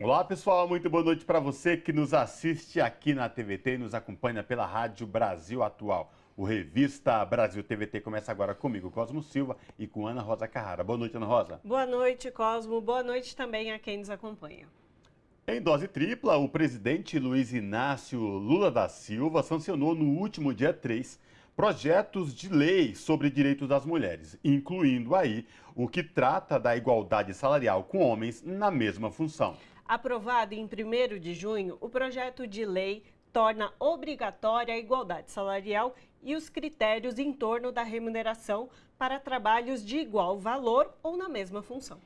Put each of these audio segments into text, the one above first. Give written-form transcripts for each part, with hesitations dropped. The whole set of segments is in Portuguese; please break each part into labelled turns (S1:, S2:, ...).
S1: Olá pessoal, muito boa noite para você que nos assiste aqui na TVT e nos acompanha pela Rádio Brasil Atual. O Revista Brasil TVT começa agora comigo, Cosmo Silva, e com Ana Rosa Carrara. Boa noite, Ana Rosa.
S2: Boa noite, Cosmo. Boa noite também a quem nos acompanha.
S1: Em dose tripla, o presidente Luiz Inácio Lula da Silva sancionou no último dia 3 projetos de lei sobre direitos das mulheres, incluindo aí o que trata da igualdade salarial com homens na mesma função.
S2: Aprovado em 1º de junho, o projeto de lei torna obrigatória a igualdade salarial e os critérios em torno da remuneração para trabalhos de igual valor ou na mesma função.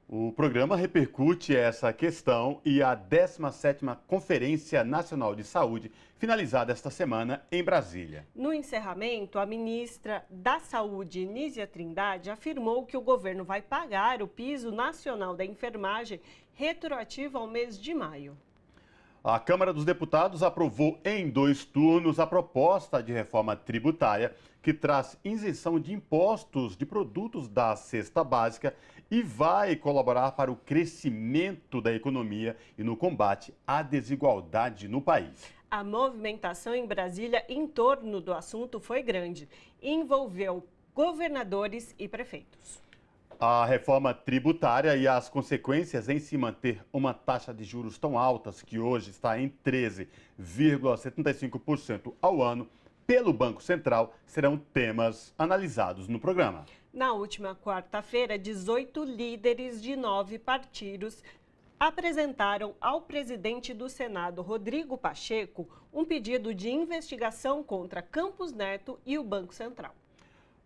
S1: O programa repercute essa questão e a 17ª Conferência Nacional de Saúde, finalizada esta semana em Brasília.
S2: No encerramento, a ministra da Saúde, Nízia Trindade, afirmou que o governo vai pagar o piso nacional da enfermagem retroativo ao mês de maio.
S1: A Câmara dos Deputados aprovou em 2 turnos a proposta de reforma tributária que traz isenção de impostos de produtos da cesta básica e vai colaborar para o crescimento da economia e no combate à desigualdade no país.
S2: A movimentação em Brasília em torno do assunto foi grande e envolveu governadores e prefeitos.
S1: A reforma tributária e as consequências em se manter uma taxa de juros tão altas, que hoje está em 13,75% ao ano, pelo Banco Central, serão temas analisados no programa.
S2: Na última quarta-feira, 18 líderes de 9 partidos apresentaram ao presidente do Senado, Rodrigo Pacheco, um pedido de investigação contra Campos Neto e o Banco Central.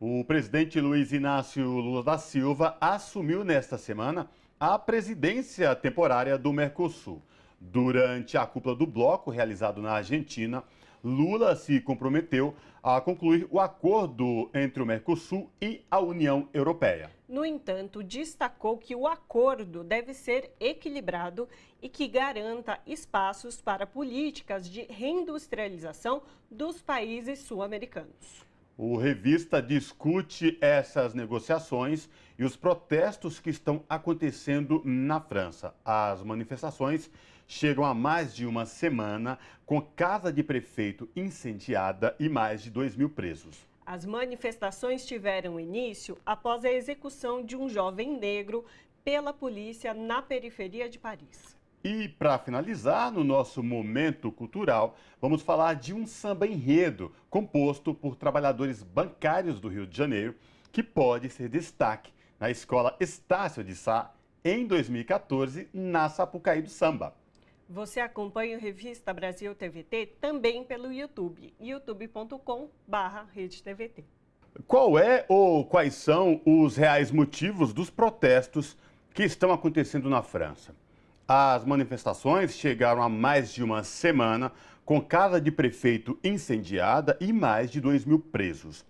S1: O presidente Luiz Inácio Lula da Silva assumiu nesta semana a presidência temporária do Mercosul. Durante a cúpula do bloco realizado na Argentina, Lula se comprometeu a concluir o acordo entre o Mercosul e a União Europeia.
S2: No entanto, destacou que o acordo deve ser equilibrado e que garanta espaços para políticas de reindustrialização dos países sul-americanos.
S1: O Revista discute essas negociações e os protestos que estão acontecendo na França. As manifestações chegam a mais de uma semana, com casa de prefeito incendiada e mais de 2.000 presos.
S2: As manifestações tiveram início após a execução de um jovem negro pela polícia na periferia de Paris.
S1: E para finalizar, no nosso momento cultural, vamos falar de um samba-enredo composto por trabalhadores bancários do Rio de Janeiro, que pode ser destaque na Escola Estácio de Sá em 2014, na Sapucaí do Samba.
S2: Você acompanha o Revista Brasil TVT também pelo YouTube, youtube.com/RedeTVT.
S1: Qual é ou quais são os reais motivos dos protestos que estão acontecendo na França? As manifestações chegaram a mais de uma semana, com casa de prefeito incendiada e mais de 2.000 presos.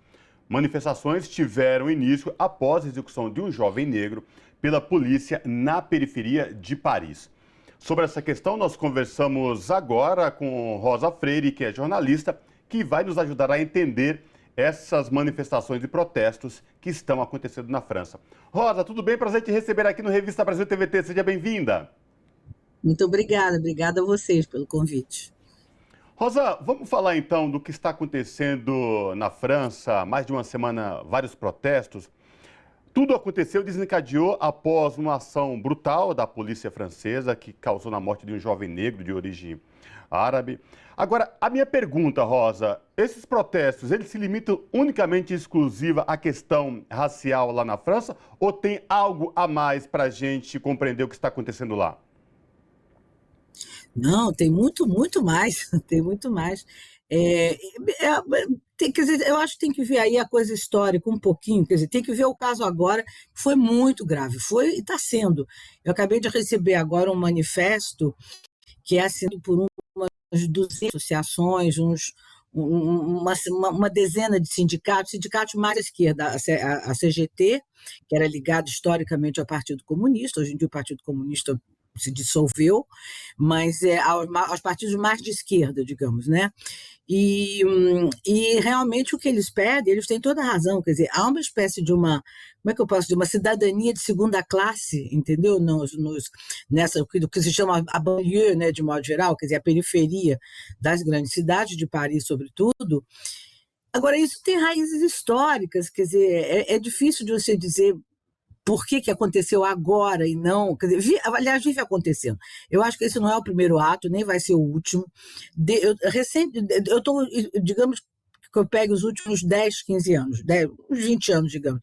S1: Manifestações tiveram início após a execução de um jovem negro pela polícia na periferia de Paris. Sobre essa questão, nós conversamos agora com Rosa Freire, que é jornalista, que vai nos ajudar a entender essas manifestações e protestos que estão acontecendo na França. Rosa, tudo bem? Prazer te receber aqui no Revista Brasil TVT. Seja bem-vinda.
S3: Muito obrigada a vocês pelo convite.
S1: Rosa, vamos falar então do que está acontecendo na França, mais de uma semana, vários protestos. Tudo aconteceu, desencadeou após uma ação brutal da polícia francesa que causou a morte de um jovem negro de origem árabe. Agora, a minha pergunta, Rosa, esses protestos, eles se limitam unicamente e exclusiva à questão racial lá na França ou tem algo a mais para a gente compreender o que está acontecendo lá?
S3: Não, tem muito mais, tem muito mais. Quer dizer, eu acho que tem que ver aí a coisa histórica um pouquinho, quer dizer, tem que ver o caso agora, que foi muito grave, foi e está sendo. Eu acabei de receber agora um manifesto que é assinado por umas 200 associações, uma dezena de sindicatos mais à esquerda, a CGT, que era ligado historicamente ao Partido Comunista, hoje em dia o Partido Comunista se dissolveu, mas aos partidos mais de esquerda, digamos, né? E realmente o que eles pedem, eles têm toda a razão, quer dizer, há uma espécie de uma, como é que eu posso dizer, uma cidadania de segunda classe, entendeu? Nessa, do que se chama a banlieue, né, de modo geral, quer dizer, a periferia das grandes cidades, de Paris sobretudo. Agora, isso tem raízes históricas, quer dizer, é difícil de você dizer por que aconteceu agora e não. Quer dizer, aliás, vive acontecendo. Eu acho que esse não é o primeiro ato, nem vai ser o último. Eu estou, digamos, que eu pegue os últimos 10, 15 anos, 10, uns 20 anos, digamos.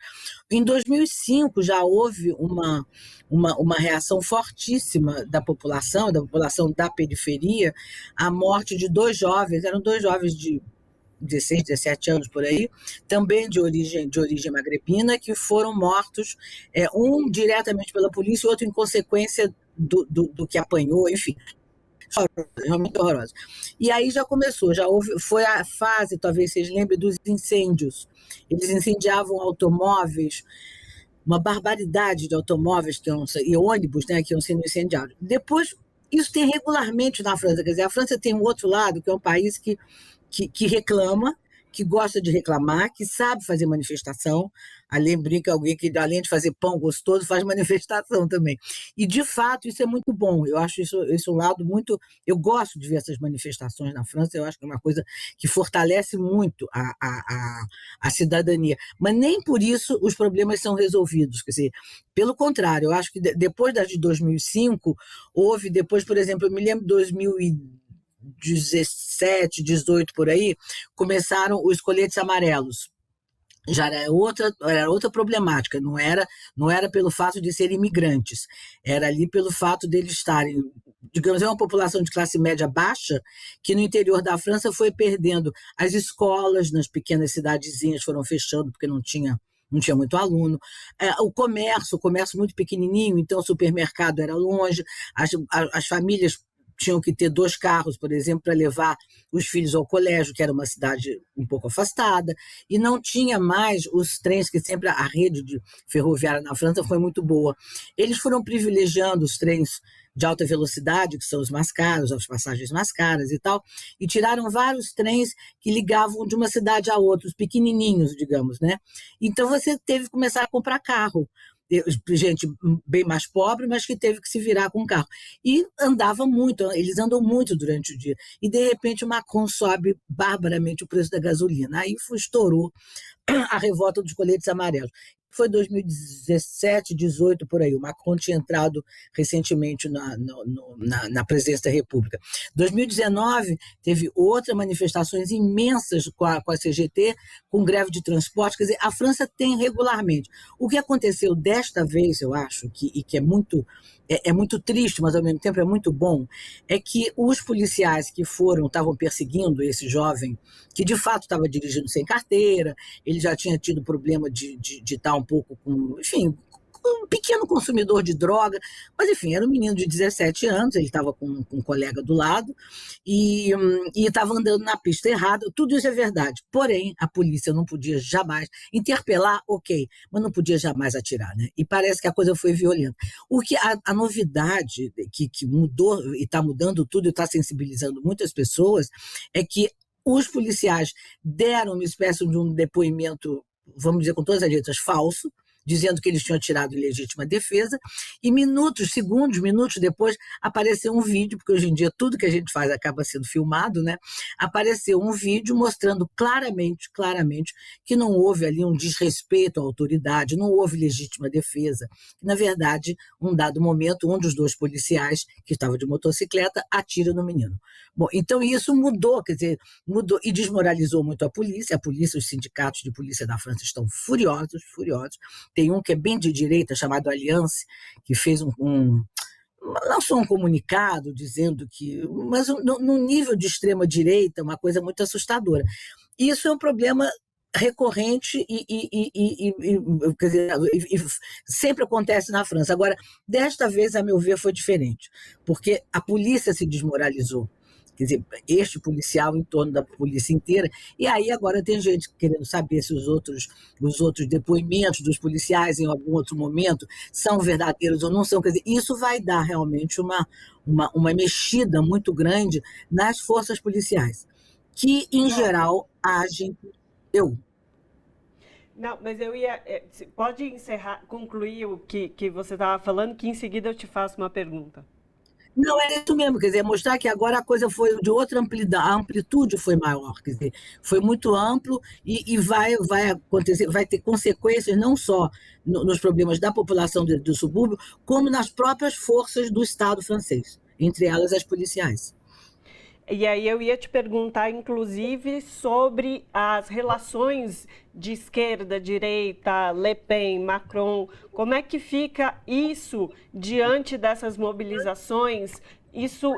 S3: Em 2005 já houve uma reação fortíssima da população da periferia, à morte de dois jovens, eram dois jovens de 16, 17 anos por aí, também de origem magrebina, que foram mortos, um diretamente pela polícia, o outro em consequência do que apanhou, enfim, realmente horrorosa. E aí já começou, foi a fase, talvez vocês lembrem, dos incêndios. Eles incendiavam automóveis, uma barbaridade de automóveis e ônibus, né, que iam sendo incendiados. Depois, isso tem regularmente na França, quer dizer, a França tem um outro lado, que é um país que reclama, que gosta de reclamar, que sabe fazer manifestação. Ali brinca alguém que, além de fazer pão gostoso, faz manifestação também. E, de fato, isso é muito bom. Eu acho isso um lado muito... Eu gosto de ver essas manifestações na França, eu acho que é uma coisa que fortalece muito a cidadania. Mas nem por isso os problemas são resolvidos. Quer dizer, pelo contrário, eu acho que depois das de 2005, houve depois, por exemplo, eu me lembro de 2017, 18 por aí, começaram os coletes amarelos. Já era outra problemática, não era pelo fato de serem imigrantes, era ali pelo fato deles estarem, digamos, é uma população de classe média baixa, que no interior da França foi perdendo as escolas, nas pequenas cidadezinhas foram fechando porque não tinha muito aluno, o comércio muito pequenininho, então o supermercado era longe, as famílias tinham que ter 2 carros, por exemplo, para levar os filhos ao colégio, que era uma cidade um pouco afastada, e não tinha mais os trens, que sempre a rede ferroviária na França foi muito boa. Eles foram privilegiando os trens de alta velocidade, que são os mais caros, as passagens mais caras e tal, e tiraram vários trens que ligavam de uma cidade a outra, os pequenininhos, digamos, né? Então você teve que começar a comprar carro. Gente bem mais pobre, mas que teve que se virar com o carro. E andava muito, eles andam muito durante o dia. E, de repente, o Macron sobe barbaramente o preço da gasolina. Aí estourou a revolta dos coletes amarelos. Foi 2017, 18, por aí. O Macron tinha entrado recentemente na presidência da República. 2019, teve outras manifestações imensas com a CGT, com greve de transporte. Quer dizer, a França tem regularmente. O que aconteceu desta vez, eu acho, que é muito triste, mas ao mesmo tempo é muito bom, é que os policiais que estavam perseguindo esse jovem, que de fato estava dirigindo sem carteira, ele já tinha tido problema de estar um pouco com, enfim, um pequeno consumidor de droga, mas enfim, era um menino de 17 anos, ele estava com um colega do lado e estava andando na pista errada, tudo isso é verdade, porém a polícia não podia jamais interpelar, ok, mas não podia jamais atirar, né? E parece que a coisa foi violenta. O que a novidade que mudou e está mudando tudo e está sensibilizando muitas pessoas é que os policiais deram uma espécie de um depoimento, vamos dizer com todas as letras, falso, dizendo que eles tinham tirado em legítima defesa, e segundos, minutos depois, apareceu um vídeo, porque hoje em dia tudo que a gente faz acaba sendo filmado, né? Apareceu um vídeo mostrando claramente que não houve ali um desrespeito à autoridade, não houve legítima defesa. Na verdade, um dado momento, um dos 2 policiais, que estava de motocicleta, atira no menino. Bom, então isso mudou, quer dizer, mudou e desmoralizou muito a polícia, os sindicatos de polícia da França estão furiosos. Tem um que é bem de direita, chamado Alliance, que fez lançou um comunicado dizendo que... Mas num nível de extrema-direita, uma coisa muito assustadora. Isso é um problema recorrente quer dizer, sempre acontece na França. Agora, desta vez, a meu ver, foi diferente, porque a polícia se desmoralizou. quer dizer, este policial em torno da polícia inteira. E aí agora tem gente querendo saber se os outros depoimentos dos policiais em algum outro momento são verdadeiros ou não são. Quer dizer, isso vai dar realmente uma mexida muito grande nas forças policiais, que, em geral, agem.
S2: Não, mas eu ia. Pode encerrar, concluir o que você estava falando, que em seguida eu te faço uma pergunta.
S3: Não, é isso mesmo, quer dizer, mostrar que agora a coisa foi de outra amplitude, a amplitude foi maior, quer dizer, foi muito amplo e vai acontecer, vai ter consequências não só nos problemas da população do subúrbio, como nas próprias forças do Estado francês, entre elas as policiais.
S2: E aí eu ia te perguntar, inclusive, sobre as relações de esquerda, direita, Le Pen, Macron. Como é que fica isso diante dessas mobilizações? Isso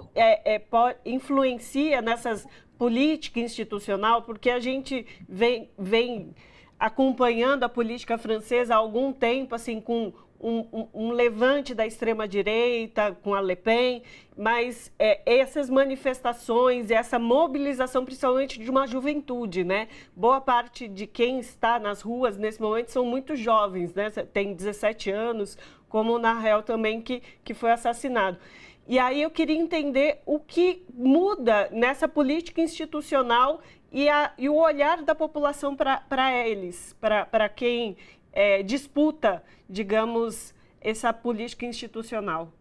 S2: influencia nessas política institucional? Porque a gente vem acompanhando a política francesa há algum tempo, assim, com um levante da extrema-direita com a Le Pen, mas essas manifestações, essa mobilização, principalmente de uma juventude, né? Boa parte de quem está nas ruas nesse momento são muito jovens, né? Tem 17 anos, como o Nahel também, que foi assassinado. E aí eu queria entender o que muda nessa política institucional e o olhar da população para eles, para quem disputa, digamos, essa política institucional.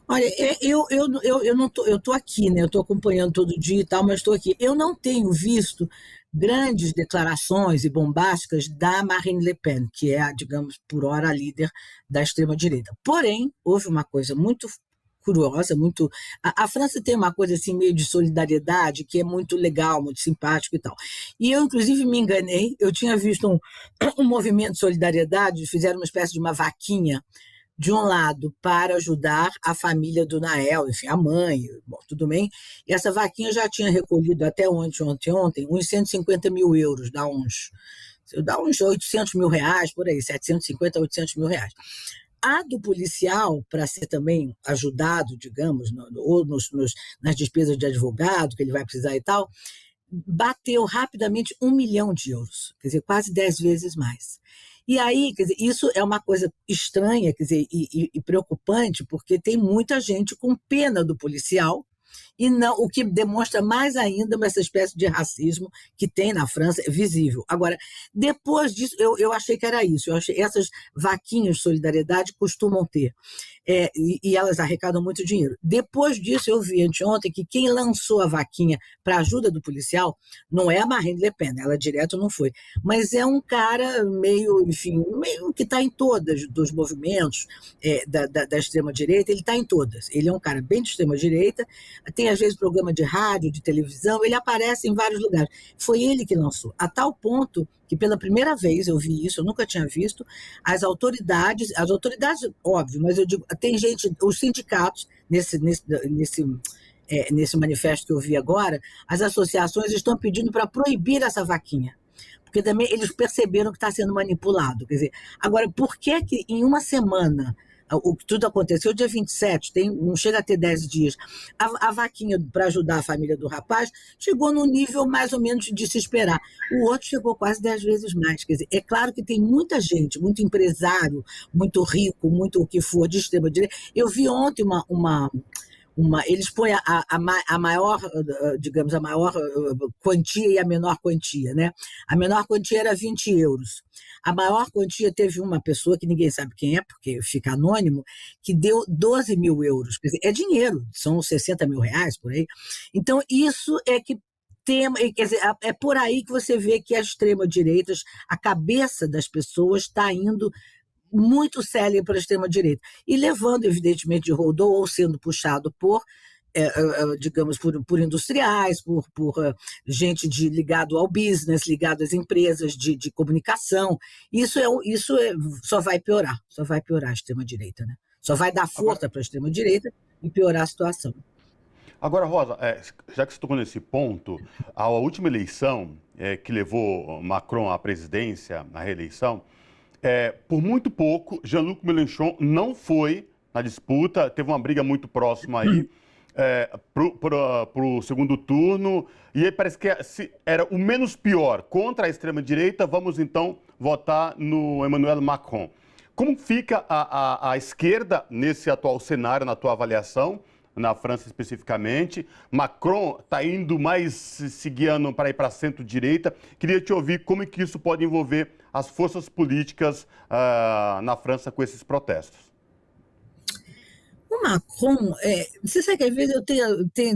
S3: Olha, eu não tô, eu estou aqui, né? Eu estou acompanhando todo dia e tal, mas estou aqui. Eu não tenho visto grandes declarações e bombásticas da Marine Le Pen, que é, digamos, por hora a líder da extrema-direita. Porém, houve uma coisa muito curiosa, muito. A França tem uma coisa assim meio de solidariedade que é muito legal, muito simpático e tal. E eu, inclusive, me enganei. Eu tinha visto um movimento de solidariedade, fizeram uma espécie de uma vaquinha de um lado para ajudar a família do Nahel, enfim, a mãe, bom, tudo bem. E essa vaquinha já tinha recolhido até ontem, uns 150 mil euros, dá uns 800 mil reais, por aí, 750 a 800 mil reais. A do policial, para ser também ajudado, digamos, ou nas despesas de advogado que ele vai precisar e tal, bateu rapidamente 1 milhão de euros, quer dizer, quase 10 vezes mais. E aí, quer dizer, isso é uma coisa estranha, quer dizer, e preocupante, porque tem muita gente com pena do policial, e não, o que demonstra mais ainda essa espécie de racismo que tem na França, é visível. Agora, depois disso, eu achei que era isso, essas vaquinhas de solidariedade costumam ter, e elas arrecadam muito dinheiro. Depois disso, eu vi anteontem que quem lançou a vaquinha para ajuda do policial não é a Marine Le Pen, ela direto não foi, mas é um cara meio que está em todas dos movimentos da extrema-direita, ele está em todas. Ele é um cara bem de extrema-direita, tem às vezes programa de rádio, de televisão, ele aparece em vários lugares. Foi ele que lançou, a tal ponto que pela primeira vez eu vi isso, eu nunca tinha visto, as autoridades, óbvio, mas eu digo, tem gente, os sindicatos, nesse manifesto que eu vi agora, as associações estão pedindo para proibir essa vaquinha, porque também eles perceberam que está sendo manipulado. Quer dizer, agora, por que em uma semana, o que tudo aconteceu dia 27, não chega a ter 10 dias, a vaquinha para ajudar a família do rapaz chegou no nível mais ou menos de se esperar. O outro chegou quase 10 vezes mais. Quer dizer, é claro que tem muita gente, muito empresário, muito rico, muito o que for de extrema-direita. Eu vi ontem eles põem a maior, digamos, a maior quantia e a menor quantia, né? A menor quantia era 20 euros. A maior quantia teve uma pessoa, que ninguém sabe quem é, porque fica anônimo, que deu 12 mil euros. Quer dizer, é dinheiro, são 60 mil reais por aí. Então, isso é que quer dizer, é por aí que você vê que as extrema-direitas, a cabeça das pessoas está indo muito séria para a extrema-direita, e levando, evidentemente, de rodou ou sendo puxado por, digamos, por industriais, por gente ligado ao business, ligado às empresas de comunicação. Isso só vai piorar a extrema-direita, né? Só vai dar força para a extrema-direita e piorar a situação.
S1: Agora, Rosa, já que você tocou nesse ponto, a última eleição que levou Macron à presidência, à reeleição, por muito pouco, Jean-Luc Mélenchon não foi na disputa, teve uma briga muito próxima aí. para o segundo turno, e aí parece que era o menos pior contra a extrema-direita, vamos então votar no Emmanuel Macron. Como fica a esquerda nesse atual cenário, na tua avaliação, na França especificamente? Macron está indo mais se guiando para ir para centro-direita. Queria te ouvir como é que isso pode envolver as forças políticas na França com esses protestos.
S3: O Macron, você sabe que às vezes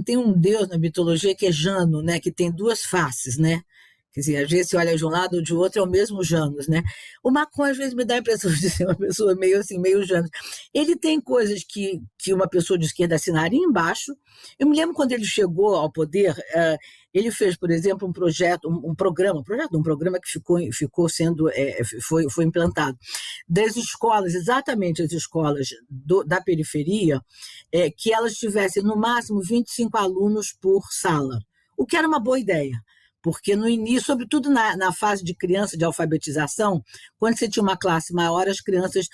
S3: tem um deus na mitologia que é Jano, né, que tem duas faces, né? Quer dizer, às vezes você olha de um lado ou de outro, é o mesmo Janus, né? O Macron, às vezes, me dá a impressão de ser uma pessoa meio assim, meio Janus. Ele tem coisas que uma pessoa de esquerda assinaria embaixo. Eu me lembro quando ele chegou ao poder, ele fez, por exemplo, um programa que ficou sendo, foi implantado, das escolas, exatamente as escolas da periferia, que elas tivessem no máximo 25 alunos por sala, o que era uma boa ideia. Porque no início, sobretudo na fase de criança, de alfabetização, quando você tinha uma classe maior, as crianças,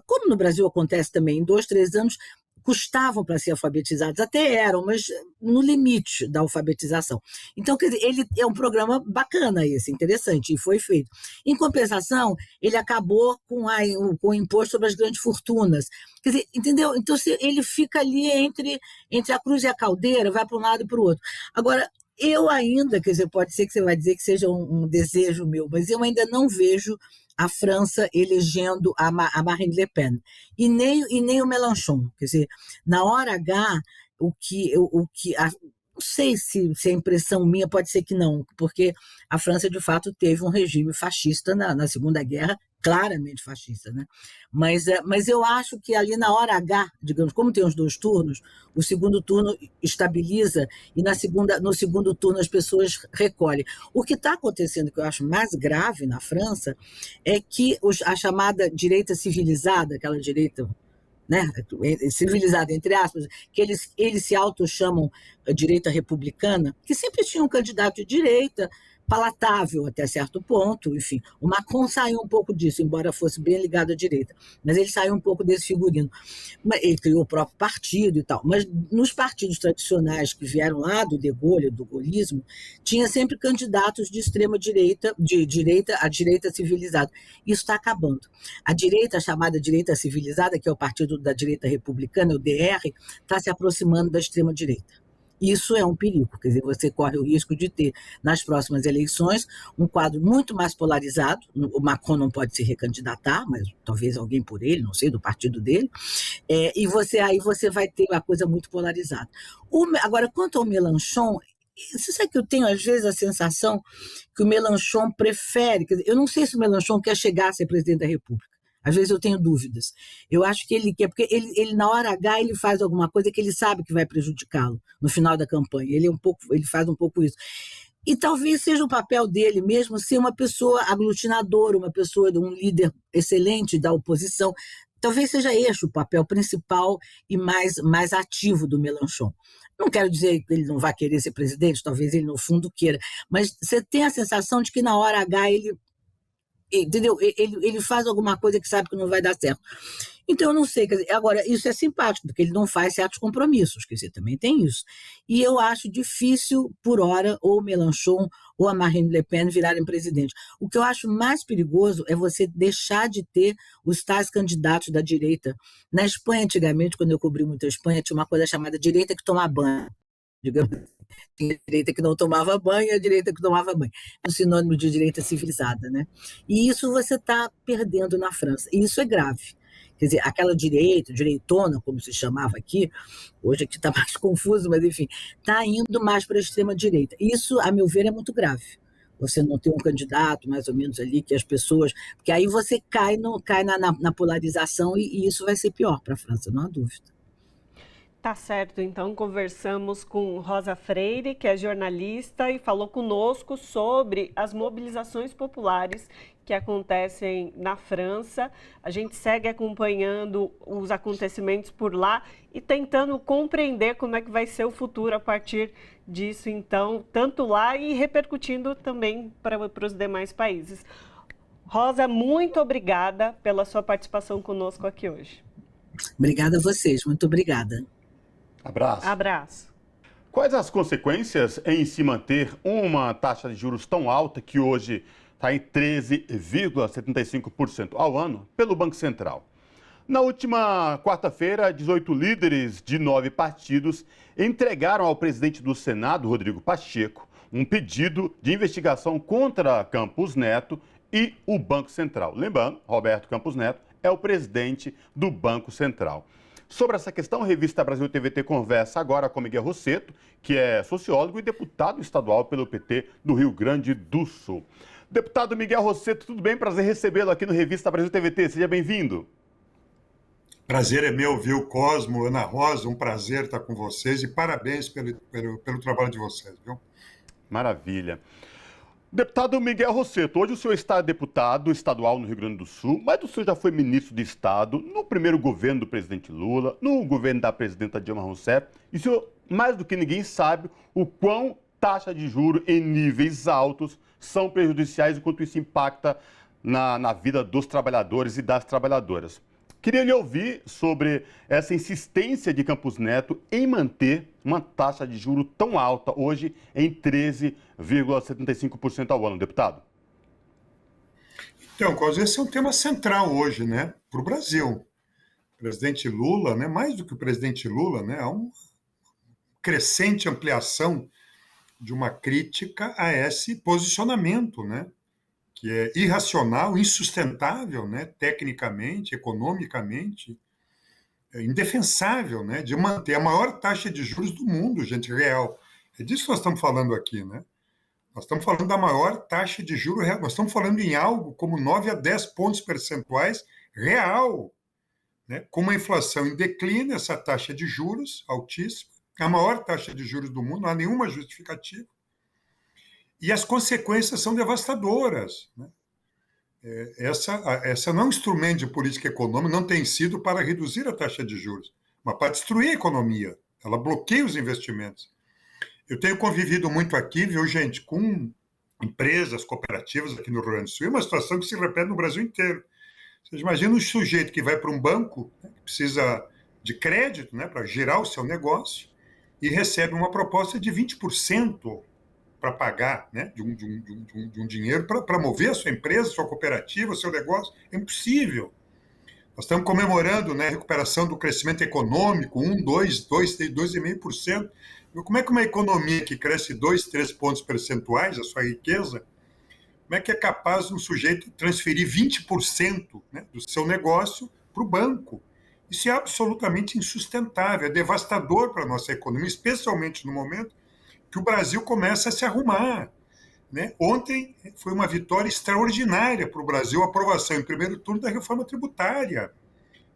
S3: como no Brasil acontece também, em 2, 3 anos, custavam para ser alfabetizados, até eram, mas no limite da alfabetização. Então, quer dizer, ele é um programa bacana esse, interessante, e foi feito. Em compensação, ele acabou com o imposto sobre as grandes fortunas. Quer dizer, entendeu? Então, ele fica ali entre a cruz e a caldeira, vai para um lado e para o outro. Agora, eu ainda, quer dizer, pode ser que você vai dizer que seja um desejo meu, mas eu ainda não vejo a França elegendo a Marine Le Pen, e nem o Mélenchon. Quer dizer, na hora H, não sei se é impressão minha, pode ser que não, porque a França, de fato, teve um regime fascista na Segunda Guerra, claramente fascista, né? Mas eu acho que ali na hora H, digamos, como tem os 2 turnos, o segundo turno estabiliza e no segundo turno as pessoas recolhem. O que está acontecendo, que eu acho mais grave na França, é que a chamada direita civilizada, aquela direita, né, civilizada, entre aspas, que eles se auto-chamam direita republicana, que sempre tinha um candidato de direita, palatável até certo ponto, enfim. O Macron saiu um pouco disso, embora fosse bem ligado à direita, mas ele saiu um pouco desse figurino. Ele criou o próprio partido e tal, mas nos partidos tradicionais que vieram lá do De Gaulle, do gaullismo, tinha sempre candidatos de extrema-direita, a direita civilizada. Isso está acabando. A direita, a chamada direita civilizada, que é o partido da direita republicana, o DR, está se aproximando da extrema-direita. Isso é um perigo, quer dizer, você corre o risco de ter, nas próximas eleições, um quadro muito mais polarizado. O Macron não pode se recandidatar, mas talvez alguém por ele, não sei, do partido dele, e aí você vai ter uma coisa muito polarizada. Agora, quanto ao Mélenchon, você sabe que eu tenho, às vezes, a sensação que o Mélenchon prefere, quer dizer, eu não sei se o Mélenchon quer chegar a ser presidente da República. Às vezes eu tenho dúvidas. Eu acho que ele quer, porque ele na hora H ele faz alguma coisa que ele sabe que vai prejudicá-lo no final da campanha. Ele faz um pouco isso. E talvez seja o papel dele mesmo ser uma pessoa aglutinadora, um líder excelente da oposição. Talvez seja este o papel principal e mais ativo do Mélenchon. Não quero dizer que ele não vai querer ser presidente, talvez ele no fundo queira, mas você tem a sensação de que na hora H entendeu? Ele faz alguma coisa que sabe que não vai dar certo. Então, eu não sei, quer dizer, agora, isso é simpático, porque ele não faz certos compromissos, quer dizer, também tem isso. E eu acho difícil, por hora, ou o Mélenchon ou a Marine Le Pen virarem presidente. O que eu acho mais perigoso é você deixar de ter os tais candidatos da direita. Na Espanha, antigamente, quando eu cobri muito a Espanha, tinha uma coisa chamada direita que toma banho. Digamos, tinha a direita que não tomava banho e a direita que tomava banho. É um sinônimo de direita civilizada, né? E isso você está perdendo na França. E isso é grave. Quer dizer, aquela direitona, como se chamava aqui, hoje aqui está mais confuso, mas enfim, está indo mais para a extrema-direita. Isso, a meu ver, é muito grave. Você não ter um candidato, mais ou menos, ali, que as pessoas... Porque aí você cai na polarização e isso vai ser pior para a França, não há dúvida.
S2: Tá certo, então conversamos com Rosa Freire, que é jornalista e falou conosco sobre as mobilizações populares que acontecem na França. A gente segue acompanhando os acontecimentos por lá e tentando compreender como é que vai ser o futuro a partir disso, então, tanto lá e repercutindo também para os demais países. Rosa, muito obrigada pela sua participação conosco aqui hoje.
S3: Obrigada a vocês, muito obrigada.
S1: Abraço.
S2: Abraço.
S1: Quais as consequências em se manter uma taxa de juros tão alta que hoje está em 13,75% ao ano pelo Banco Central? Na última quarta-feira, 18 líderes de 9 partidos entregaram ao presidente do Senado, Rodrigo Pacheco, um pedido de investigação contra Campos Neto e o Banco Central. Lembrando, Roberto Campos Neto é o presidente do Banco Central. Sobre essa questão, a revista Brasil TVT conversa agora com Miguel Rosseto, que é sociólogo e deputado estadual pelo PT do Rio Grande do Sul. Deputado Miguel Rosseto, tudo bem? Prazer recebê-lo aqui no Revista Brasil TVT. Seja bem-vindo.
S4: Prazer é meu, viu, Cosmo, Ana Rosa, um prazer estar com vocês e parabéns pelo trabalho de vocês, viu?
S1: Maravilha. Deputado Miguel Rosseto, hoje o senhor está deputado estadual no Rio Grande do Sul, mas o senhor já foi ministro de Estado no primeiro governo do presidente Lula, no governo da presidenta Dilma Rousseff, e o senhor, mais do que ninguém, sabe o quão taxa de juros em níveis altos são prejudiciais e quanto isso impacta na vida dos trabalhadores e das trabalhadoras. Queria lhe ouvir sobre essa insistência de Campos Neto em manter uma taxa de juros tão alta, hoje em 13,75% ao ano, deputado.
S4: Então, Cosmo, esse é um tema central hoje, né, para o Brasil. O presidente Lula, né, mais do que o presidente Lula, né, há uma crescente ampliação de uma crítica a esse posicionamento, né, que é irracional, insustentável, né, tecnicamente, economicamente, indefensável, né, de manter a maior taxa de juros do mundo, gente, real. É disso que nós estamos falando aqui, né? Nós estamos falando da maior taxa de juros real. Nós estamos falando em algo como 9 a 10 pontos percentuais real, né? Com uma inflação em declínio, essa taxa de juros altíssima, a maior taxa de juros do mundo, não há nenhuma justificativa. E as consequências são devastadoras, né? Essa não é um instrumento de política econômica, não tem sido para reduzir a taxa de juros, mas para destruir a economia. Ela bloqueia os investimentos. Eu tenho convivido muito aqui, viu, gente, com empresas, cooperativas aqui no Rio Grande do Sul. É uma situação que se repete no Brasil inteiro. Vocês imaginam um sujeito que vai para um banco, né, que precisa de crédito, né, para girar o seu negócio, e recebe uma proposta de 20% para pagar, né, de um dinheiro para mover a sua empresa, sua cooperativa, seu negócio. É impossível. Nós estamos comemorando, né, a recuperação do crescimento econômico, 2,5%. Como é que uma economia que cresce 2, 3 pontos percentuais, a sua riqueza, como é que é capaz um sujeito transferir 20%, né, do seu negócio para o banco? Isso é absolutamente insustentável, é devastador para a nossa economia, especialmente no momento que o Brasil começa a se arrumar, né? Ontem foi uma vitória extraordinária para o Brasil, a aprovação em primeiro turno da reforma tributária.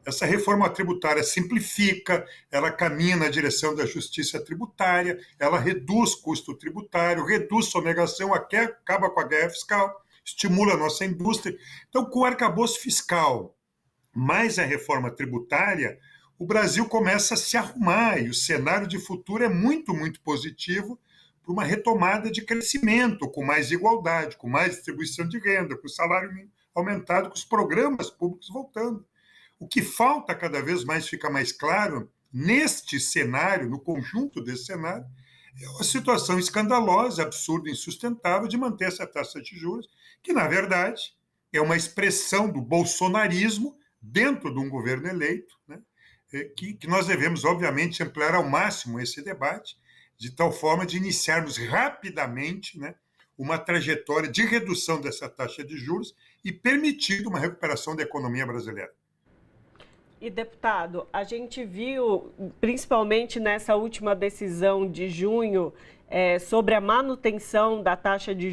S4: Essa reforma tributária simplifica, ela caminha na direção da justiça tributária, ela reduz custo tributário, reduz sonegação, acaba com a guerra fiscal, estimula a nossa indústria. Então, com o arcabouço fiscal mais a reforma tributária, o Brasil começa a se arrumar e o cenário de futuro é muito, muito positivo para uma retomada de crescimento, com mais igualdade, com mais distribuição de renda, com o salário mínimo aumentado, com os programas públicos voltando. O que falta cada vez mais fica mais claro neste cenário, no conjunto desse cenário, é uma situação escandalosa, absurda, insustentável de manter essa taxa de juros, que, na verdade, é uma expressão do bolsonarismo dentro de um governo eleito, né? Que nós devemos, obviamente, ampliar ao máximo esse debate, de tal forma de iniciarmos rapidamente, né, uma trajetória de redução dessa taxa de juros e permitir uma recuperação da economia brasileira.
S2: E, deputado, a gente viu, principalmente nessa última decisão de junho, sobre a manutenção da taxa de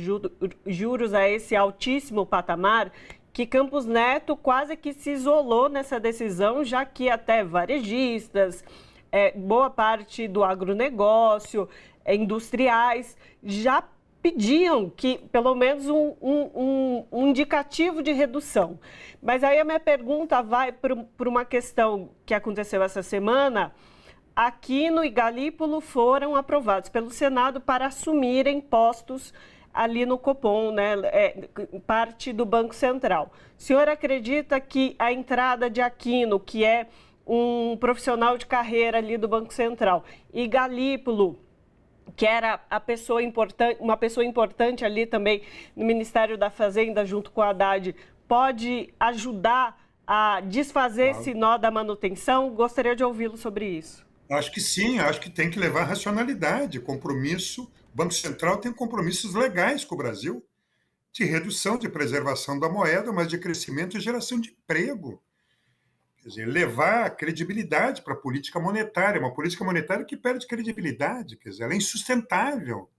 S2: juros a esse altíssimo patamar, que Campos Neto quase que se isolou nessa decisão, já que até varejistas, boa parte do agronegócio, industriais, já pediam que pelo menos um indicativo de redução. Mas aí a minha pergunta vai para uma questão que aconteceu essa semana. Aquino e Galípolo foram aprovados pelo Senado para assumirem postos ali no Copom, né, parte do Banco Central. O senhor acredita que a entrada de Aquino, que é um profissional de carreira ali do Banco Central. E Galípolo, que era uma pessoa importante ali também no Ministério da Fazenda, junto com a Haddad, pode ajudar a desfazer esse nó da manutenção? Gostaria de ouvi-lo sobre isso.
S4: Acho que sim, acho que tem que levar racionalidade, compromisso. O Banco Central tem compromissos legais com o Brasil, de redução, de preservação da moeda, mas de crescimento e geração de emprego. Quer dizer, levar credibilidade para a política monetária, uma política monetária que perde credibilidade, quer dizer, ela é insustentável.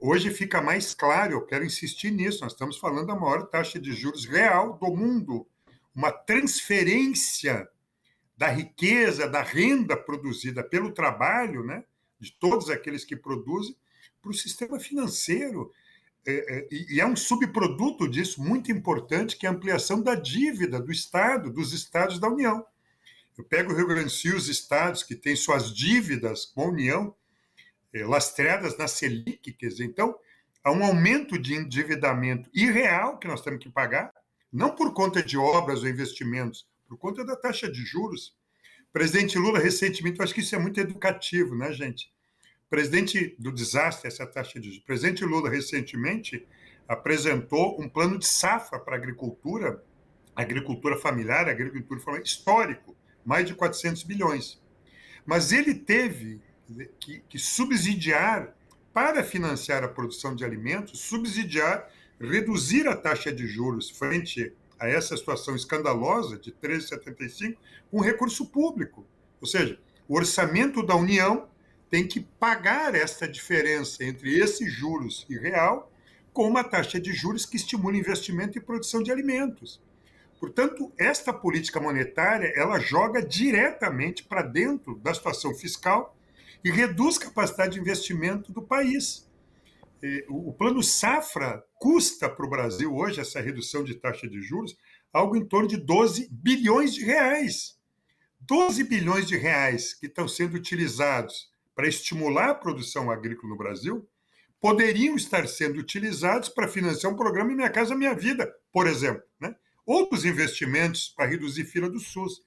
S4: Hoje fica mais claro, eu quero insistir nisso, nós estamos falando da maior taxa de juros real do mundo, uma transferência da riqueza, da renda produzida pelo trabalho, né, de todos aqueles que produzem, para o sistema financeiro. E é um subproduto disso muito importante, que é a ampliação da dívida do Estado, dos Estados da União. Eu pego o Rio Grande do Sul, os estados que têm suas dívidas com a União, lastreadas na Selic, quer dizer, então, há um aumento de endividamento irreal que nós temos que pagar, não por conta de obras ou investimentos, por conta da taxa de juros. O presidente Lula, recentemente, eu acho que isso é muito educativo, né, gente? O presidente do desastre, essa taxa de juros, o presidente Lula, recentemente, apresentou um plano de safra para a agricultura familiar, histórico, mais de 400 bilhões. Mas ele teve que subsidiar, para financiar a produção de alimentos, reduzir a taxa de juros frente a essa situação escandalosa de 13,75 com recurso público. Ou seja, o orçamento da União tem que pagar essa diferença entre esses juros e real com uma taxa de juros que estimula investimento e produção de alimentos. Portanto, esta política monetária, ela joga diretamente para dentro da situação fiscal e reduz a capacidade de investimento do país. O plano Safra custa para o Brasil hoje, essa redução de taxa de juros, algo em torno de 12 bilhões de reais. 12 bilhões de reais que estão sendo utilizados para estimular a produção agrícola no Brasil, poderiam estar sendo utilizados para financiar um programa Minha Casa Minha Vida, por exemplo, né? Outros investimentos para reduzir fila do SUS.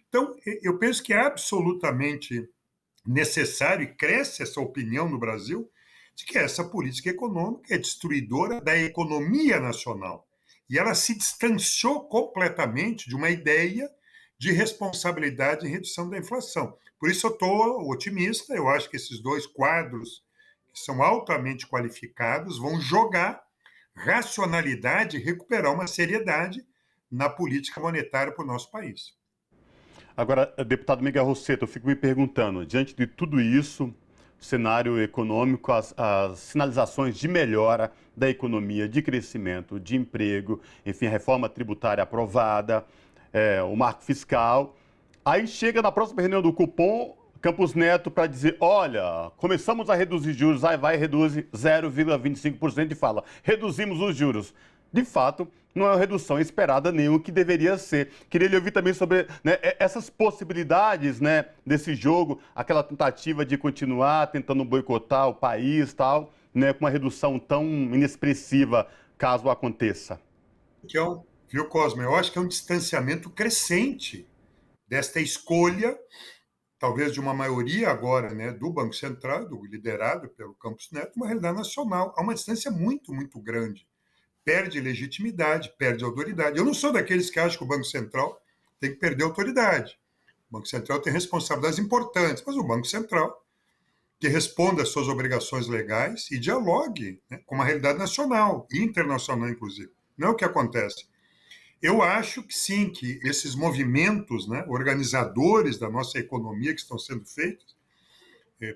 S4: Então, eu penso que é absolutamente necessário, e cresce essa opinião no Brasil, de que essa política econômica é destruidora da economia nacional. E ela se distanciou completamente de uma ideia de responsabilidade em redução da inflação. Por isso eu estou otimista, eu acho que esses dois quadros, que são altamente qualificados, vão jogar racionalidade e recuperar uma seriedade na política monetária para o nosso país.
S1: Agora, deputado Miguel Rossetto, eu fico me perguntando, diante de tudo isso, cenário econômico, as sinalizações de melhora da economia, de crescimento, de emprego, enfim, a reforma tributária aprovada, o marco fiscal. Aí chega na próxima reunião do Copom, Campos Neto para dizer, olha, começamos a reduzir juros, aí vai e reduz 0,25% e fala, reduzimos os juros. De fato, não é uma redução esperada nem o que deveria ser. Queria lhe ouvir também sobre, né, essas possibilidades, né, desse jogo, aquela tentativa de continuar tentando boicotar o país, tal, né, com uma redução tão inexpressiva, caso aconteça.
S4: Então, viu, Cosme? Eu acho que é um distanciamento crescente desta escolha, talvez de uma maioria agora, né, do Banco Central, liderado pelo Campos Neto, uma realidade nacional. Há uma distância muito, muito grande. Perde legitimidade, perde autoridade. Eu não sou daqueles que acham que o Banco Central tem que perder autoridade. O Banco Central tem responsabilidades importantes, mas o Banco Central que responda às suas obrigações legais e dialogue, né, com uma realidade nacional e internacional, inclusive. Não é o que acontece. Eu acho que sim, que esses movimentos, né, organizadores da nossa economia que estão sendo feitos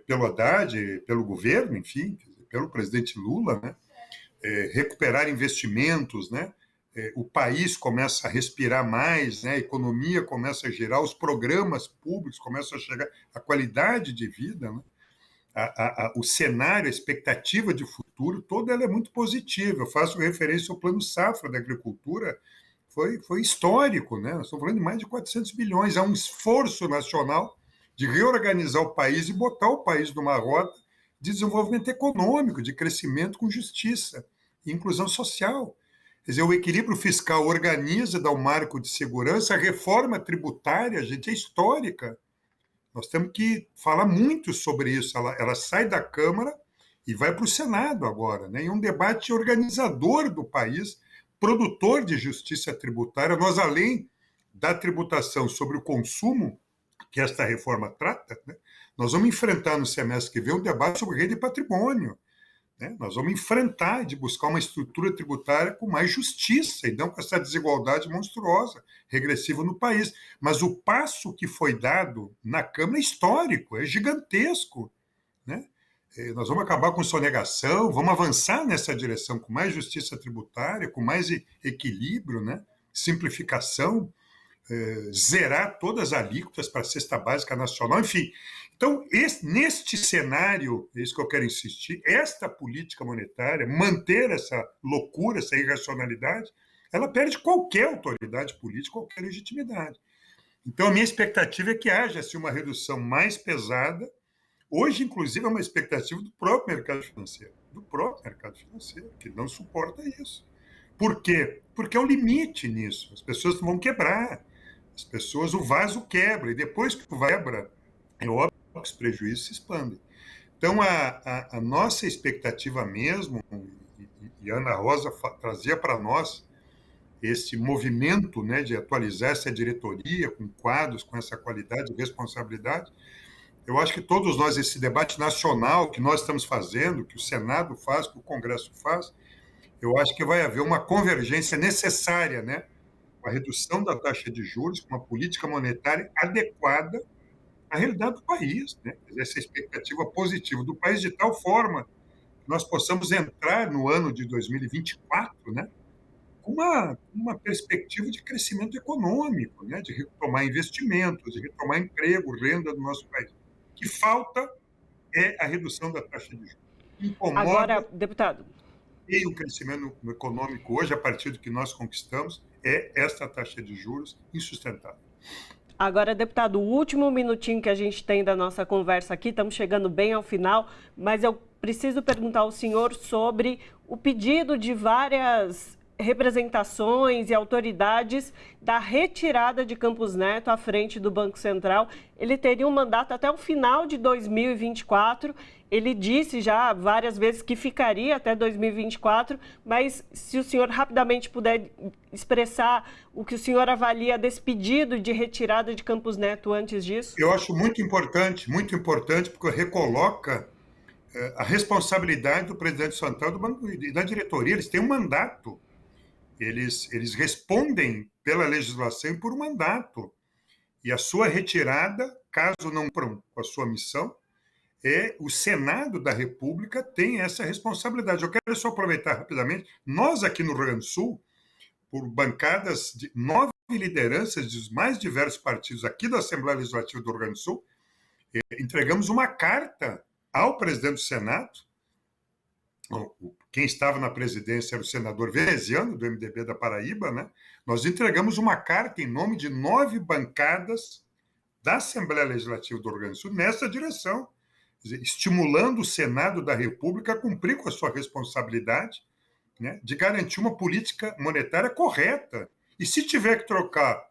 S4: pelo Haddad, pelo governo, enfim, pelo presidente Lula, né, recuperar investimentos, né? O país começa a respirar mais, né? A economia começa a girar, os programas públicos começam a chegar, a qualidade de vida, né? O cenário, a expectativa de futuro, toda ela é muito positiva. Eu faço referência ao Plano Safra da Agricultura, foi histórico, né? Nós estamos falando de mais de 400 bilhões. Há um esforço nacional de reorganizar o país e botar o país numa rota de desenvolvimento econômico, de crescimento com justiça e inclusão social. Quer dizer, o equilíbrio fiscal organiza, dá um marco de segurança, a reforma tributária, gente, é histórica. Nós temos que falar muito sobre isso. Ela sai da Câmara e vai para o Senado agora, né? Em um debate organizador do país, produtor de justiça tributária. Nós, além da tributação sobre o consumo, que esta reforma trata, né? Nós vamos enfrentar no semestre que vem um debate sobre rede de patrimônio. Né? Nós vamos enfrentar de buscar uma estrutura tributária com mais justiça e não com essa desigualdade monstruosa, regressiva no país. Mas o passo que foi dado na Câmara é histórico, é gigantesco. Né? Nós vamos acabar com sonegação, vamos avançar nessa direção com mais justiça tributária, com mais equilíbrio, né? Simplificação, zerar todas as alíquotas para a cesta básica nacional, enfim. Então, neste cenário, é isso que eu quero insistir, esta política monetária, manter essa loucura, essa irracionalidade, ela perde qualquer autoridade política, qualquer legitimidade. Então, a minha expectativa é que haja assim, uma redução mais pesada. Hoje, inclusive, é uma expectativa do próprio mercado financeiro, que não suporta isso. Por quê? Porque é o limite nisso. As pessoas vão quebrar. As pessoas, o vaso quebra. E depois que o vaso quebra, é óbvio que os prejuízos se expandem. Então, a nossa expectativa mesmo, e a Ana Rosa trazia para nós esse movimento, né, de atualizar essa diretoria com quadros, com essa qualidade e responsabilidade. Eu acho que todos nós, esse debate nacional que nós estamos fazendo, que o Senado faz, que o Congresso faz, eu acho que vai haver uma convergência necessária, né? A redução da taxa de juros, com uma política monetária adequada à realidade do país, né? Essa expectativa positiva do país, de tal forma que nós possamos entrar no ano de 2024, né? Com uma perspectiva de crescimento econômico, né? De retomar investimentos, de retomar emprego, renda do nosso país. O que falta é a redução da taxa de juros. Incomoda.
S2: Agora, deputado.
S4: E o crescimento econômico hoje, a partir do que nós conquistamos, é esta taxa de juros insustentável.
S2: Agora, deputado, o último minutinho que a gente tem da nossa conversa aqui, estamos chegando bem ao final, mas eu preciso perguntar ao senhor sobre o pedido de várias representações e autoridades da retirada de Campos Neto à frente do Banco Central. Ele teria um mandato até o final de 2024. Ele disse já várias vezes que ficaria até 2024, mas se o senhor rapidamente puder expressar o que o senhor avalia desse pedido de retirada de Campos Neto antes disso.
S4: Eu acho muito importante, porque recoloca a responsabilidade do presidente Central do Banco e da diretoria. Eles têm um mandato. Eles respondem pela legislação e por um mandato. E a sua retirada, caso não cumpram com a sua missão, o Senado da República tem essa responsabilidade. Eu quero só aproveitar rapidamente. Nós aqui no Rio Grande do Sul, por bancadas de 9 lideranças dos mais diversos partidos aqui da Assembleia Legislativa do Rio Grande do Sul, entregamos uma carta ao presidente do Senado. Quem estava na presidência era o senador veneziano, do MDB da Paraíba, né? Nós entregamos uma carta em nome de 9 bancadas da Assembleia Legislativa do Rio Grande do Sul nessa direção, estimulando o Senado da República a cumprir com a sua responsabilidade, né, de garantir uma política monetária correta. E se tiver que trocar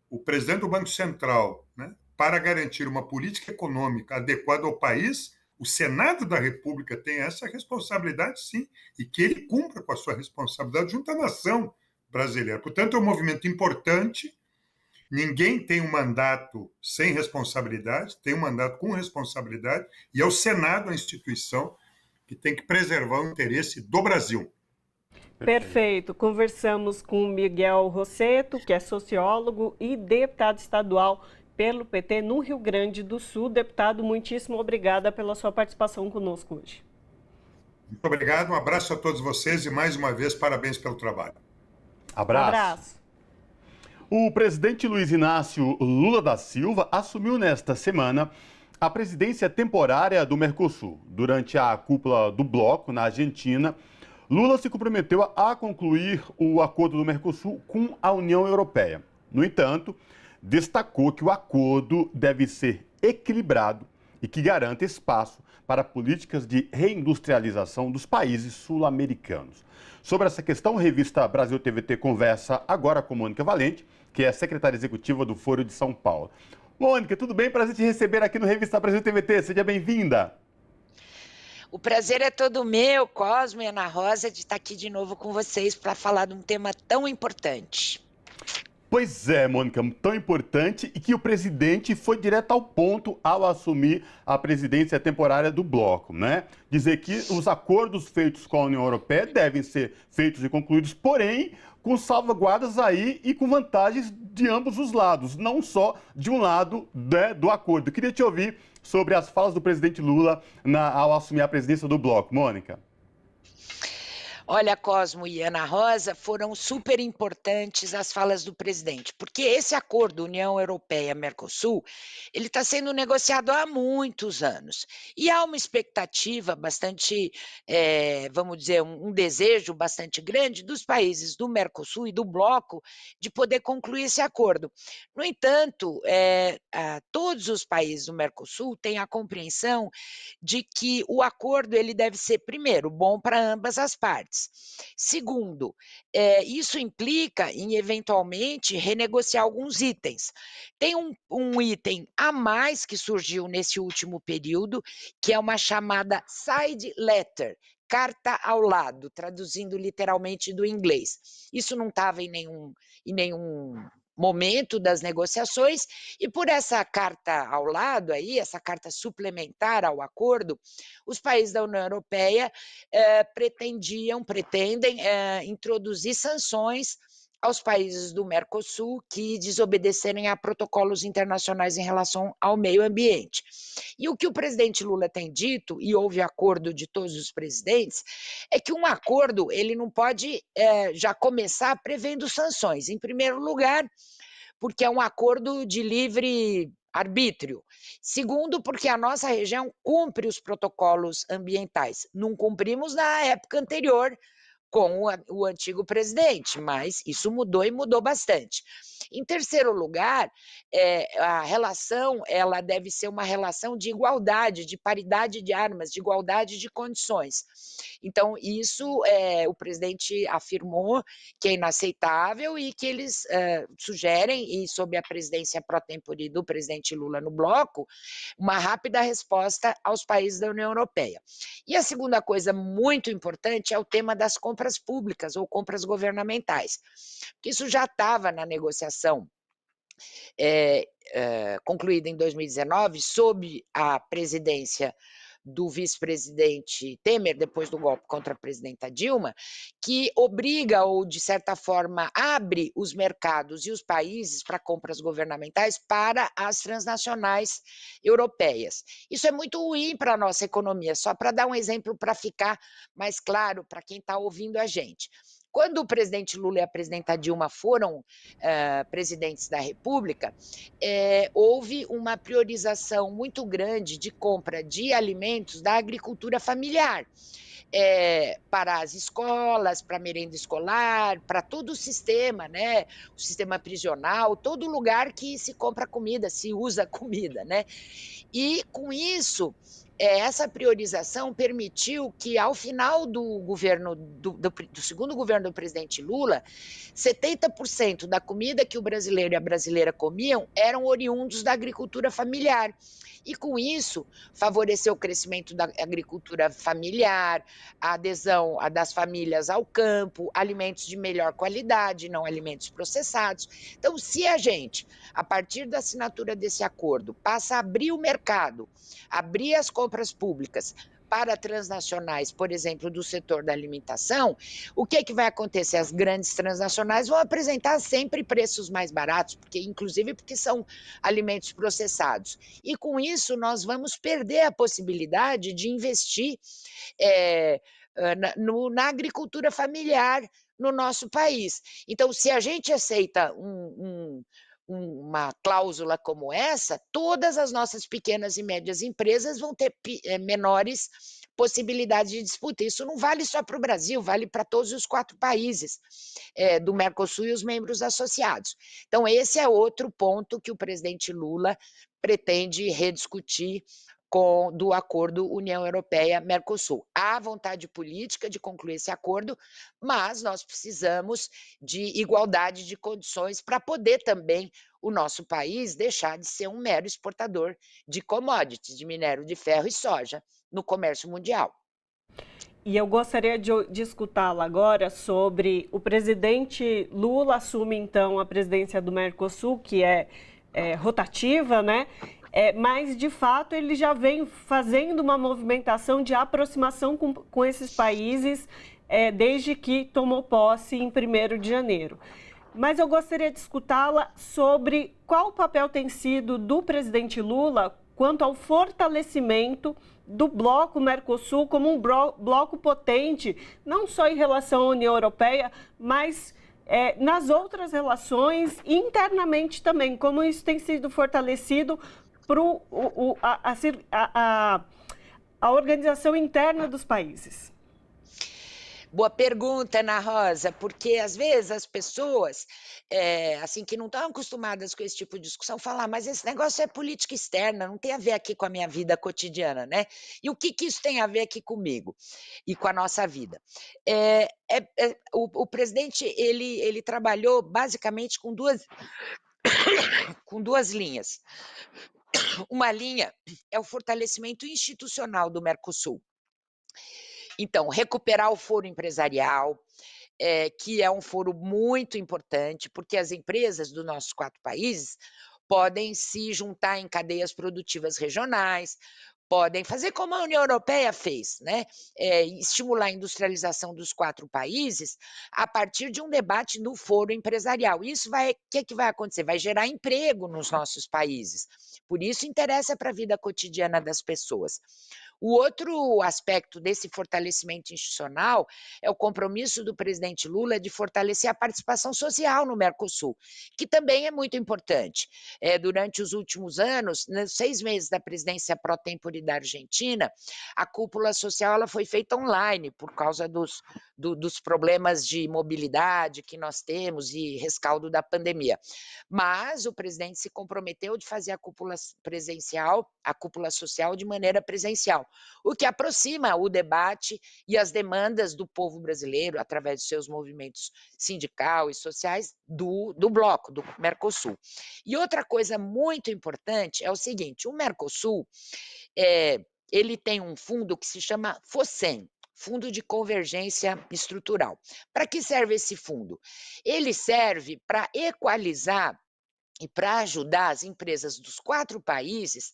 S4: o presidente do Banco Central, né, para garantir uma política econômica adequada ao país, o Senado da República tem essa responsabilidade, sim, e que ele cumpra com a sua responsabilidade junto à nação brasileira. Portanto, é um movimento importante. Ninguém tem um mandato sem responsabilidade, tem um mandato com responsabilidade, e é o Senado a instituição que tem que preservar o interesse do Brasil.
S2: Perfeito. Conversamos com Miguel Rosseto, que é sociólogo e deputado estadual pelo PT no Rio Grande do Sul. Deputado, muitíssimo obrigada pela sua participação conosco hoje.
S4: Muito obrigado, um abraço a todos vocês e mais uma vez parabéns pelo trabalho.
S1: Abraço. O presidente Luiz Inácio Lula da Silva assumiu nesta semana a presidência temporária do Mercosul. Durante a cúpula do bloco na Argentina, Lula se comprometeu a concluir o acordo do Mercosul com a União Europeia. No entanto, destacou que o acordo deve ser equilibrado e que garanta espaço para políticas de reindustrialização dos países sul-americanos. Sobre essa questão, a revista Brasil TVT conversa agora com Mônica Valente, que é secretária executiva do Foro de São Paulo. Mônica, tudo bem? Prazer te receber aqui no Revista Brasil TVT. Seja bem-vinda.
S5: O prazer é todo meu, Cosmo e Ana Rosa, de estar aqui de novo com vocês para falar de um tema tão importante.
S1: Pois é, Mônica, tão importante e que o presidente foi direto ao ponto ao assumir a presidência temporária do bloco, né? Dizer que os acordos feitos com a União Europeia devem ser feitos e concluídos, porém, com salvaguardas aí e com vantagens de ambos os lados, não só de um lado, né, do acordo. Eu queria te ouvir sobre as falas do presidente Lula ao assumir a presidência do bloco. Mônica.
S5: Olha, Cosmo e Ana Rosa, foram super importantes as falas do presidente, porque esse acordo União Europeia-Mercosul, ele está sendo negociado há muitos anos. E há uma expectativa bastante, vamos dizer, um desejo bastante grande dos países do Mercosul e do bloco de poder concluir esse acordo. No entanto, todos os países do Mercosul têm a compreensão de que o acordo ele deve ser, primeiro, bom para ambas as partes. Segundo, isso implica em, eventualmente, renegociar alguns itens. Tem um item a mais que surgiu nesse último período, que é uma chamada side letter, carta ao lado, traduzindo literalmente do inglês. Isso não estava em nenhum momento das negociações, e por essa carta ao lado aí, essa carta suplementar ao acordo, os países da União Europeia pretendem introduzir sanções aos países do Mercosul que desobedecerem a protocolos internacionais em relação ao meio ambiente. E o que o presidente Lula tem dito, e houve acordo de todos os presidentes, é que um acordo ele não pode já começar prevendo sanções. Em primeiro lugar, porque é um acordo de livre arbítrio. Segundo, porque a nossa região cumpre os protocolos ambientais. Não cumprimos na época anterior, com o antigo presidente, mas isso mudou e mudou bastante. Em terceiro lugar, a relação ela deve ser uma relação de igualdade, de paridade de armas, de igualdade de condições. Então, isso o presidente afirmou que é inaceitável e que eles sugerem, e sob a presidência pró-tempore do presidente Lula no bloco, uma rápida resposta aos países da União Europeia. E a segunda coisa muito importante é o tema das compras públicas ou compras governamentais, porque isso já estava na negociação concluída em 2019, sob a presidência do vice-presidente Temer, depois do golpe contra a presidenta Dilma, que obriga ou, de certa forma, abre os mercados e os países para compras governamentais para as transnacionais europeias. Isso é muito ruim para a nossa economia, só para dar um exemplo para ficar mais claro para quem está ouvindo a gente. Quando o presidente Lula e a presidenta Dilma foram presidentes da República, houve uma priorização muito grande de compra de alimentos da agricultura familiar. Para as escolas, para a merenda escolar, para todo o sistema, né? O sistema prisional, todo lugar que se compra comida, se usa comida, né? E com isso, essa priorização permitiu que, ao final do governo do segundo governo do presidente Lula, 70% da comida que o brasileiro e a brasileira comiam eram oriundos da agricultura familiar. E, com isso, favoreceu o crescimento da agricultura familiar, a adesão das famílias ao campo, alimentos de melhor qualidade, não alimentos processados. Então, se a gente, a partir da assinatura desse acordo, passa a abrir o mercado, abrir as compras públicas para transnacionais, por exemplo, do setor da alimentação, o que vai acontecer? As grandes transnacionais vão apresentar sempre preços mais baratos, inclusive porque são alimentos processados. E com isso nós vamos perder a possibilidade de investir na agricultura familiar no nosso país. Então, se a gente aceita uma cláusula como essa, todas as nossas pequenas e médias empresas vão ter menores possibilidades de disputa. Isso não vale só para o Brasil, vale para todos os 4 países do Mercosul e os membros associados. Então, esse é outro ponto que o presidente Lula pretende rediscutir do acordo União Europeia-Mercosul. Há vontade política de concluir esse acordo, mas nós precisamos de igualdade de condições para poder também o nosso país deixar de ser um mero exportador de commodities, de minério de ferro e soja no comércio mundial.
S2: E eu gostaria de escutá-la agora sobre o presidente Lula assume então a presidência do Mercosul, que é rotativa, né? Mas, de fato, ele já vem fazendo uma movimentação de aproximação com esses países desde que tomou posse em 1º de janeiro. Mas eu gostaria de escutá-la sobre qual o papel tem sido do presidente Lula quanto ao fortalecimento do bloco Mercosul como um bloco potente, não só em relação à União Europeia, mas nas outras relações internamente também, como isso tem sido fortalecido para a organização interna dos países.
S5: Boa pergunta, Ana Rosa, porque às vezes as pessoas, assim, que não estão acostumadas com esse tipo de discussão, falam, mas esse negócio é política externa, não tem a ver aqui com a minha vida cotidiana, né? E o que isso tem a ver aqui comigo e com a nossa vida? O presidente, ele trabalhou basicamente com duas linhas. Uma linha é o fortalecimento institucional do Mercosul. Então, recuperar o foro empresarial, que é um foro muito importante, porque as empresas dos nossos 4 países podem se juntar em cadeias produtivas regionais, podem fazer como a União Europeia fez, né? Estimular a industrialização dos 4 países a partir de um debate no foro empresarial. Isso o que vai acontecer? Vai gerar emprego nos nossos países. Por isso interessa para a vida cotidiana das pessoas. O outro aspecto desse fortalecimento institucional é o compromisso do presidente Lula de fortalecer a participação social no Mercosul, que também é muito importante. Durante os últimos anos, nos 6 meses da presidência pró-tempore da Argentina, a cúpula social ela foi feita online por causa dos problemas de mobilidade que nós temos e rescaldo da pandemia. Mas o presidente se comprometeu de fazer a cúpula social de maneira presencial, o que aproxima o debate e as demandas do povo brasileiro, através dos seus movimentos sindical e sociais, do bloco, do Mercosul. E outra coisa muito importante é o seguinte, o Mercosul, ele tem um fundo que se chama FOSEM, Fundo de Convergência Estrutural. Para que serve esse fundo? Ele serve para equalizar e para ajudar as empresas dos 4 países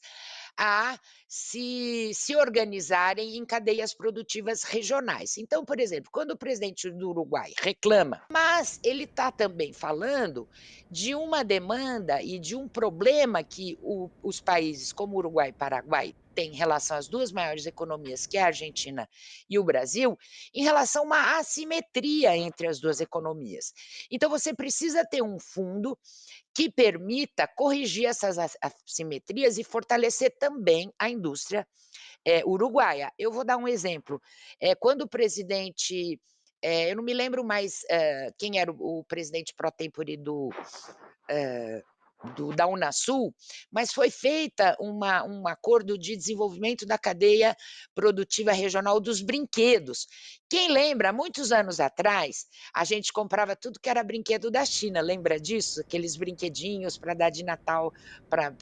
S5: a se organizarem em cadeias produtivas regionais. Então, por exemplo, quando o presidente do Uruguai reclama, mas ele está também falando de uma demanda e de um problema que os países como Uruguai e Paraguai têm em relação às 2 maiores economias, que é a Argentina e o Brasil, em relação a uma assimetria entre as 2 economias. Então, você precisa ter um fundo que permita corrigir essas assimetrias e fortalecer também a indústria uruguaia. Eu vou dar um exemplo. Quando o presidente, eu não me lembro mais quem era o presidente pró-tempore da Unasul, mas foi feita um acordo de desenvolvimento da cadeia produtiva regional dos brinquedos. Quem lembra, muitos anos atrás, a gente comprava tudo que era brinquedo da China, lembra disso? Aqueles brinquedinhos para dar de Natal para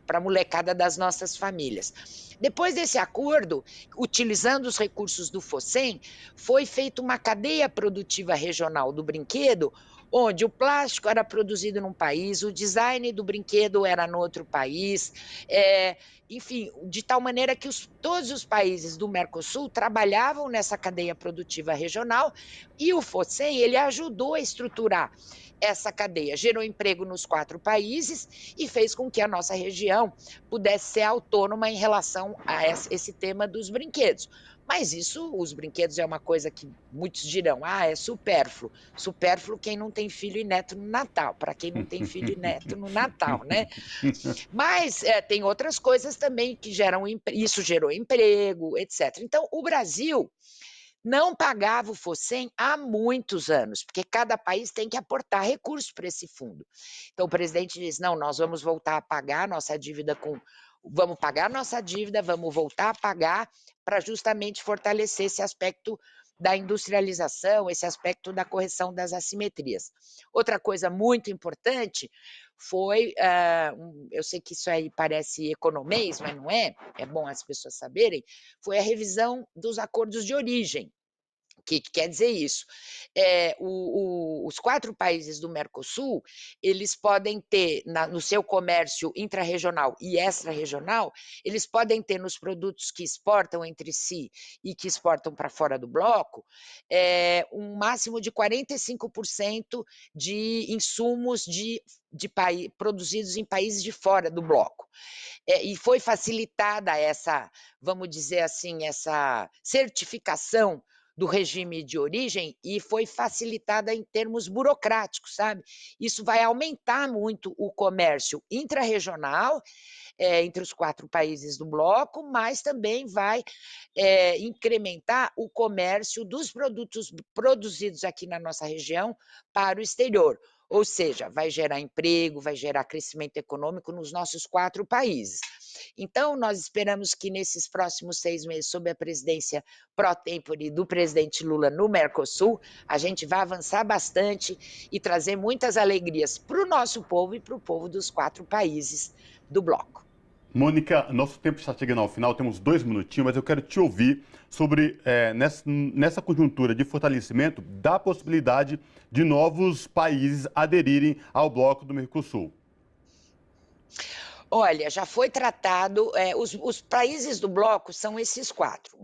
S5: a molecada das nossas famílias. Depois desse acordo, utilizando os recursos do FOSEM, foi feita uma cadeia produtiva regional do brinquedo, onde o plástico era produzido num país, o design do brinquedo era no outro país, enfim, de tal maneira que todos os países do Mercosul trabalhavam nessa cadeia produtiva regional e o FOSEM, ele ajudou a estruturar essa cadeia, gerou emprego nos 4 países e fez com que a nossa região pudesse ser autônoma em relação a esse tema dos brinquedos. Mas os brinquedos é uma coisa que muitos dirão, é supérfluo. Supérfluo quem não tem filho e neto no Natal, para quem não tem filho e neto no Natal, né? Mas tem outras coisas também que isso gerou emprego, etc. Então, o Brasil não pagava o FOSEM há muitos anos, porque cada país tem que aportar recursos para esse fundo. Então, o presidente diz, não, nós vamos voltar a pagar nossa dívida com vamos pagar nossa dívida, vamos voltar a pagar para justamente fortalecer esse aspecto da industrialização, esse aspecto da correção das assimetrias. Outra coisa muito importante foi, eu sei que isso aí parece economês, mas não é, é bom as pessoas saberem, foi a revisão dos acordos de origem. O que quer dizer isso? Os 4 países do Mercosul, eles podem ter no seu comércio intrarregional e extrarregional, eles podem ter nos produtos que exportam entre si e que exportam para fora do bloco, um máximo de 45% de insumos produzidos em países de fora do bloco. E foi facilitada essa, vamos dizer assim, essa certificação do regime de origem e foi facilitada em termos burocráticos, sabe? Isso vai aumentar muito o comércio intrarregional entre os 4 países do bloco, mas também vai incrementar o comércio dos produtos produzidos aqui na nossa região para o exterior. Ou seja, vai gerar emprego, vai gerar crescimento econômico nos nossos 4 países. Então, nós esperamos que nesses próximos 6 meses, sob a presidência pró-tempore do presidente Lula no Mercosul, a gente vai avançar bastante e trazer muitas alegrias para o nosso povo e para o povo dos 4 países do bloco.
S1: Mônica, nosso tempo está chegando ao final, temos 2 minutinhos, mas eu quero te ouvir sobre, nessa conjuntura de fortalecimento, da possibilidade de novos países aderirem ao bloco do Mercosul.
S5: Olha, já foi tratado, os países do bloco são esses 4,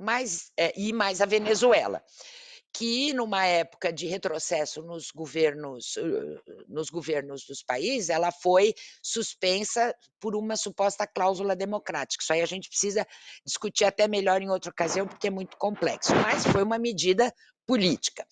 S5: e mais a Venezuela, que numa época de retrocesso nos governos dos países, ela foi suspensa por uma suposta cláusula democrática. Isso aí a gente precisa discutir até melhor em outra ocasião, porque é muito complexo, mas foi uma medida política.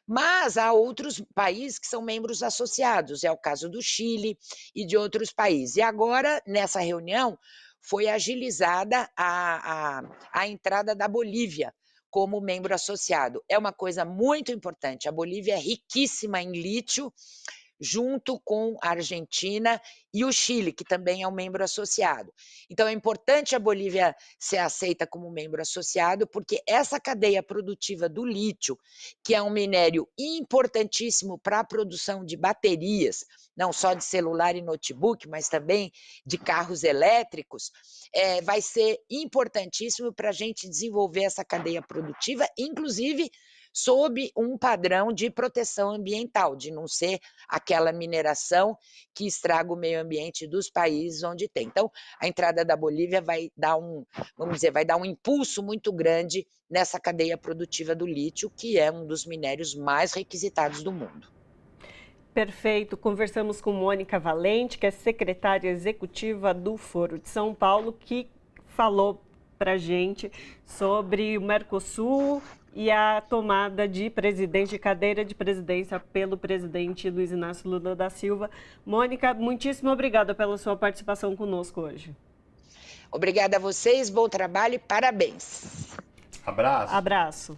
S5: Mas há outros países que são membros associados, é o caso do Chile e de outros países. E agora, nessa reunião, foi agilizada a entrada da Bolívia como membro associado. É uma coisa muito importante. A Bolívia é riquíssima em lítio, junto com a Argentina e o Chile, que também é um membro associado. Então, é importante a Bolívia ser aceita como membro associado, porque essa cadeia produtiva do lítio, que é um minério importantíssimo para a produção de baterias, não só de celular e notebook, mas também de carros elétricos, vai ser importantíssimo para a gente desenvolver essa cadeia produtiva, inclusive sob um padrão de proteção ambiental, de não ser aquela mineração que estraga o meio ambiente dos países onde tem. Então, a entrada da Bolívia vai dar um impulso muito grande nessa cadeia produtiva do lítio, que é um dos minérios mais requisitados do mundo.
S2: Perfeito. Conversamos com Mônica Valente, que é secretária executiva do Foro de São Paulo, que falou para a gente sobre o Mercosul e a tomada de cadeira de presidência pelo presidente Luiz Inácio Lula da Silva. Mônica, muitíssimo obrigada pela sua participação conosco hoje.
S5: Obrigada a vocês, bom trabalho e parabéns.
S1: Abraço.
S2: Abraço.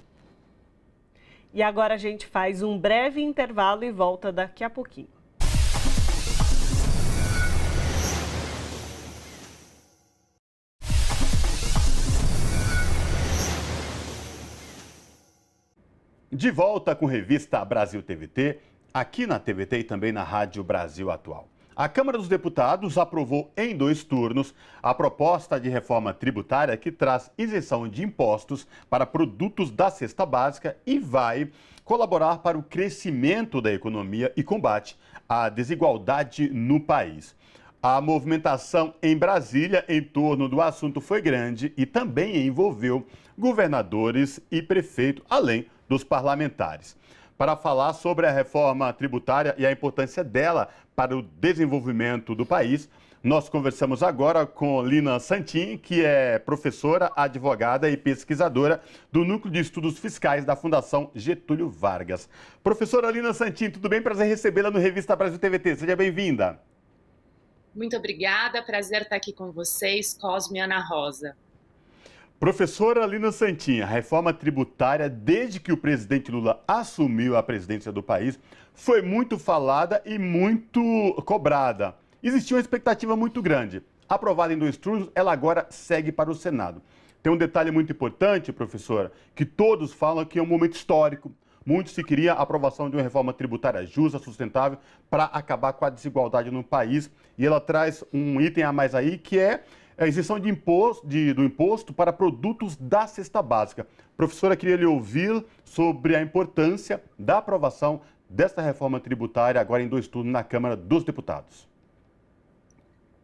S2: E agora a gente faz um breve intervalo e volta daqui a pouquinho.
S1: De volta com Revista Brasil TVT, aqui na TVT e também na Rádio Brasil Atual. A Câmara dos Deputados aprovou em 2 turnos a proposta de reforma tributária que traz isenção de impostos para produtos da cesta básica e vai colaborar para o crescimento da economia e combate à desigualdade no país. A movimentação em Brasília em torno do assunto foi grande e também envolveu governadores e prefeitos, além dos parlamentares. Para falar sobre a reforma tributária e a importância dela para o desenvolvimento do país, nós conversamos agora com Lina Santin, que é professora, advogada e pesquisadora do Núcleo de Estudos Fiscais da Fundação Getúlio Vargas. Professora Lina Santin, tudo bem? Prazer recebê-la no Revista Brasil TVT. Seja bem-vinda.
S6: Muito obrigada, prazer estar aqui com vocês, Cosme e Ana Rosa.
S1: Professora Lina Santin, a reforma tributária, desde que o presidente Lula assumiu a presidência do país, foi muito falada e muito cobrada. Existia uma expectativa muito grande. Aprovada em 2 turnos, ela agora segue para o Senado. Tem um detalhe muito importante, professora, que todos falam que é um momento histórico. Muito se queria a aprovação de uma reforma tributária justa, sustentável, para acabar com a desigualdade no país. E ela traz um item a mais aí, que é a isenção do imposto para produtos da cesta básica. Professora, queria lhe ouvir sobre a importância da aprovação desta reforma tributária agora em 2 turnos na Câmara dos Deputados.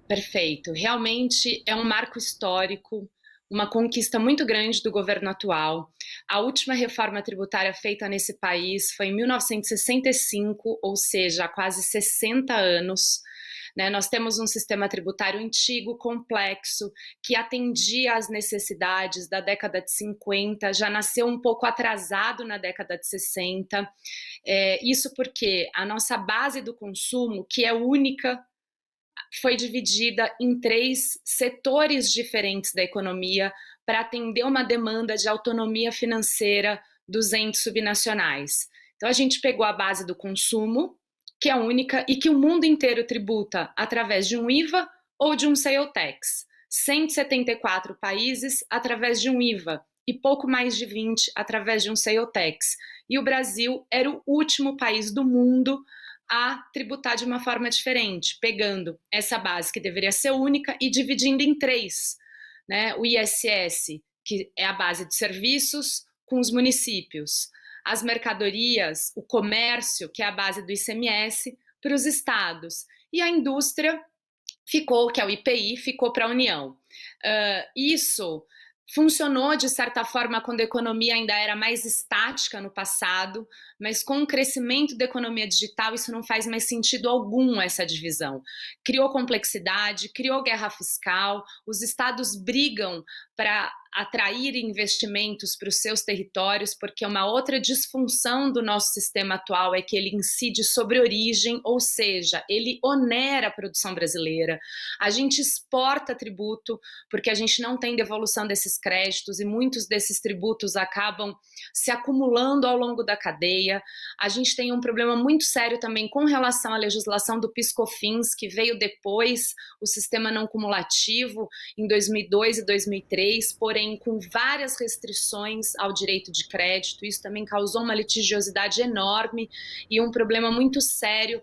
S6: Perfeito. Realmente é um marco histórico, uma conquista muito grande do governo atual. A última reforma tributária feita nesse país foi em 1965, ou seja, há quase 60 anos. Nós temos um sistema tributário antigo, complexo, que atendia às necessidades da década de 50, já nasceu um pouco atrasado na década de 60. Isso porque a nossa base do consumo, que é única, foi dividida em 3 setores diferentes da economia para atender uma demanda de autonomia financeira dos entes subnacionais. Então, a gente pegou a base do consumo, que é única e que o mundo inteiro tributa através de um IVA ou de um sales tax. 174 países através de um IVA e pouco mais de 20 através de um sales tax. E o Brasil era o último país do mundo a tributar de uma forma diferente, pegando essa base que deveria ser única e dividindo em 3, o ISS, que é a base de serviços, com os municípios, as mercadorias, o comércio, que é a base do ICMS, para os estados, e a indústria ficou, que é o IPI, ficou para a União. Isso funcionou de certa forma quando a economia ainda era mais estática no passado, mas com o crescimento da economia digital isso não faz mais sentido algum, essa divisão. Criou complexidade, criou guerra fiscal, os estados brigam para atrair investimentos para os seus territórios, porque uma outra disfunção do nosso sistema atual é que ele incide sobre origem, ou seja, ele onera a produção brasileira. A gente exporta tributo porque a gente não tem devolução desses créditos e muitos desses tributos acabam se acumulando ao longo da cadeia. A gente tem um problema muito sério também com relação à legislação do PIS/COFINS, que veio depois, o sistema não cumulativo, em 2002 e 2003, porém com várias restrições ao direito de crédito. Isso também causou uma litigiosidade enorme e um problema muito sério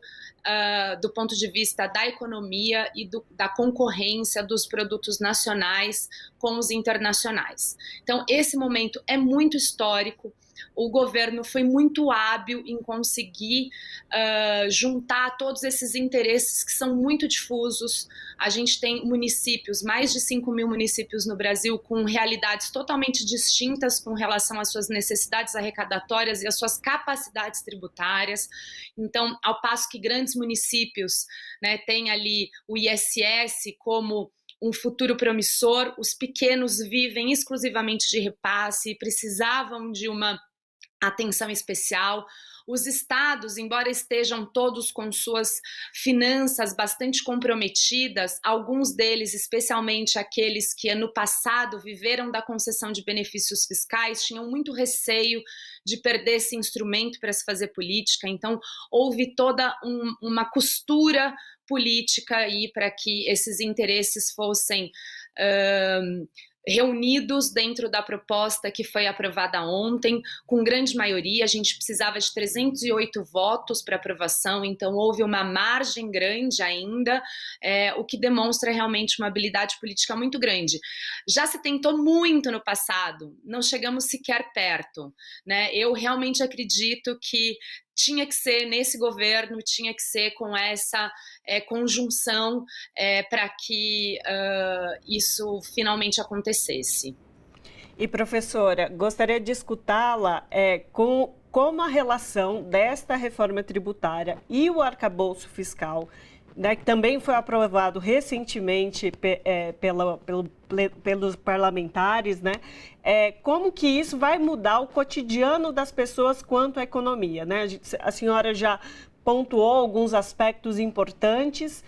S6: do ponto de vista da economia e da concorrência dos produtos nacionais com os internacionais. Então, esse momento é muito histórico. O governo foi muito hábil em conseguir juntar todos esses interesses que são muito difusos. A gente tem municípios, mais de 5 mil municípios no Brasil, com realidades totalmente distintas com relação às suas necessidades arrecadatórias e às suas capacidades tributárias. Então, ao passo que grandes municípios têm ali o ISS como um futuro promissor, os pequenos vivem exclusivamente de repasse, precisavam de uma atenção especial. Os estados, embora estejam todos com suas finanças bastante comprometidas, alguns deles, especialmente aqueles que no passado viveram da concessão de benefícios fiscais, tinham muito receio de perder esse instrumento para se fazer política. Então, houve toda uma costura política aí para que esses interesses fossem reunidos dentro da proposta que foi aprovada ontem, com grande maioria. A gente precisava de 308 votos para aprovação, então houve uma margem grande ainda, o que demonstra realmente uma habilidade política muito grande. Já se tentou muito no passado, não chegamos sequer perto, Eu realmente acredito que tinha que ser nesse governo, tinha que ser com essa conjunção para que isso finalmente acontecesse.
S2: E, professora, gostaria de escutá-la com como a relação desta reforma tributária e o arcabouço fiscal, que também foi aprovado recentemente pelos parlamentares, como que isso vai mudar o cotidiano das pessoas quanto à economia, A senhora já pontuou alguns aspectos importantes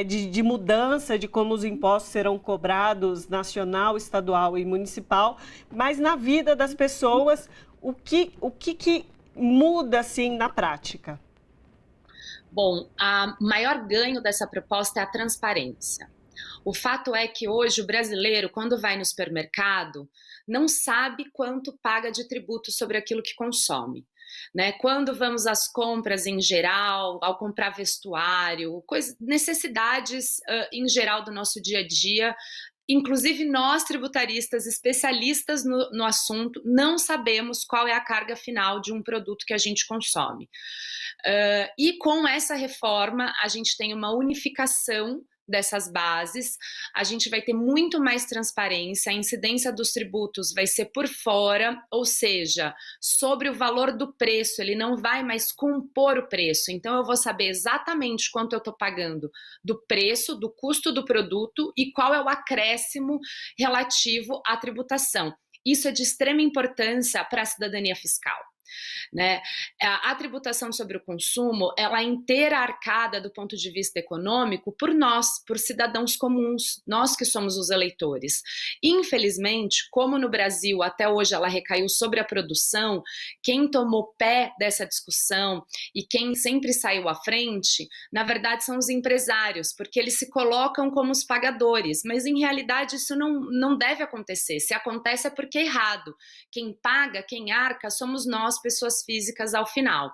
S2: de mudança de como os impostos serão cobrados nacional, estadual e municipal, mas na vida das pessoas, o que muda assim na prática?
S6: Bom, o maior ganho dessa proposta é a transparência. O fato é que hoje o brasileiro, quando vai no supermercado, não sabe quanto paga de tributo sobre aquilo que consome. Né? Quando vamos às compras em geral, ao comprar vestuário, necessidades em geral do nosso dia a dia, inclusive nós, tributaristas, especialistas no assunto, não sabemos qual é a carga final de um produto que a gente consome. E com essa reforma, a gente tem uma unificação dessas bases, a gente vai ter muito mais transparência, a incidência dos tributos vai ser por fora, ou seja, sobre o valor do preço, ele não vai mais compor o preço, então eu vou saber exatamente quanto eu estou pagando do preço, do custo do produto e qual é o acréscimo relativo à tributação. Isso é de extrema importância para a cidadania fiscal. Né? A tributação sobre o consumo, ela é inteira arcada do ponto de vista econômico por nós, por cidadãos comuns, nós que somos os eleitores. Infelizmente, como no Brasil até hoje ela recaiu sobre a produção, quem tomou pé dessa discussão e quem sempre saiu à frente, na verdade são os empresários, porque eles se colocam como os pagadores, mas em realidade isso não deve acontecer. Se acontece é porque é errado. Quem paga, quem arca, somos nós, pessoas físicas, ao final.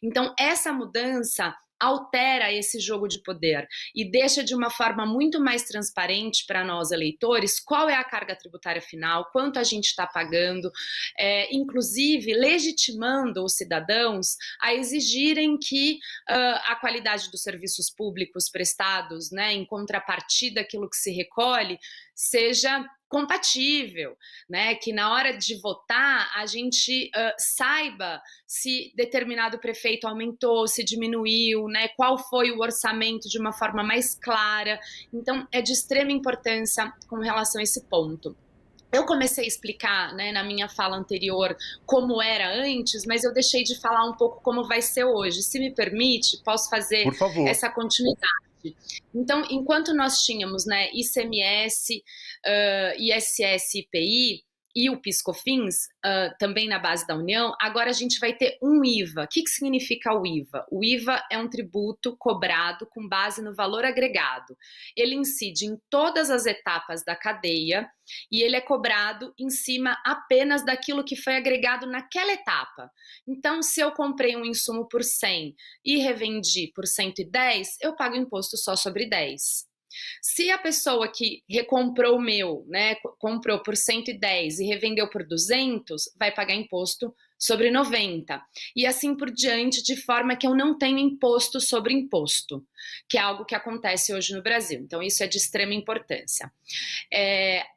S6: Então, essa mudança altera esse jogo de poder e deixa de uma forma muito mais transparente para nós eleitores qual é a carga tributária final, quanto a gente está pagando, inclusive legitimando os cidadãos a exigirem que a qualidade dos serviços públicos prestados, né, em contrapartida àquilo que se recolhe, seja compatível, né? Que na hora de votar a gente saiba se determinado prefeito aumentou, se diminuiu, né? Qual foi o orçamento de uma forma mais clara. Então é de extrema importância com relação a esse ponto. Eu comecei a explicar, né, na minha fala anterior como era antes, mas eu deixei de falar um pouco como vai ser hoje. Se me permite, posso fazer essa continuidade. Então, enquanto nós tínhamos, né, ICMS, ISS, IPI e o PIS/COFINS, também na base da União, agora a gente vai ter um IVA. O que significa o IVA? O IVA é um tributo cobrado com base no valor agregado. Ele incide em todas as etapas da cadeia e ele é cobrado em cima apenas daquilo que foi agregado naquela etapa. Então, se eu comprei um insumo por 100 e revendi por 110, eu pago imposto só sobre 10. Se a pessoa que recomprou o meu, né, comprou por 110 e revendeu por 200, vai pagar imposto sobre 90. E assim por diante, de forma que eu não tenho imposto sobre imposto, que é algo que acontece hoje no Brasil. Então, isso é de extrema importância.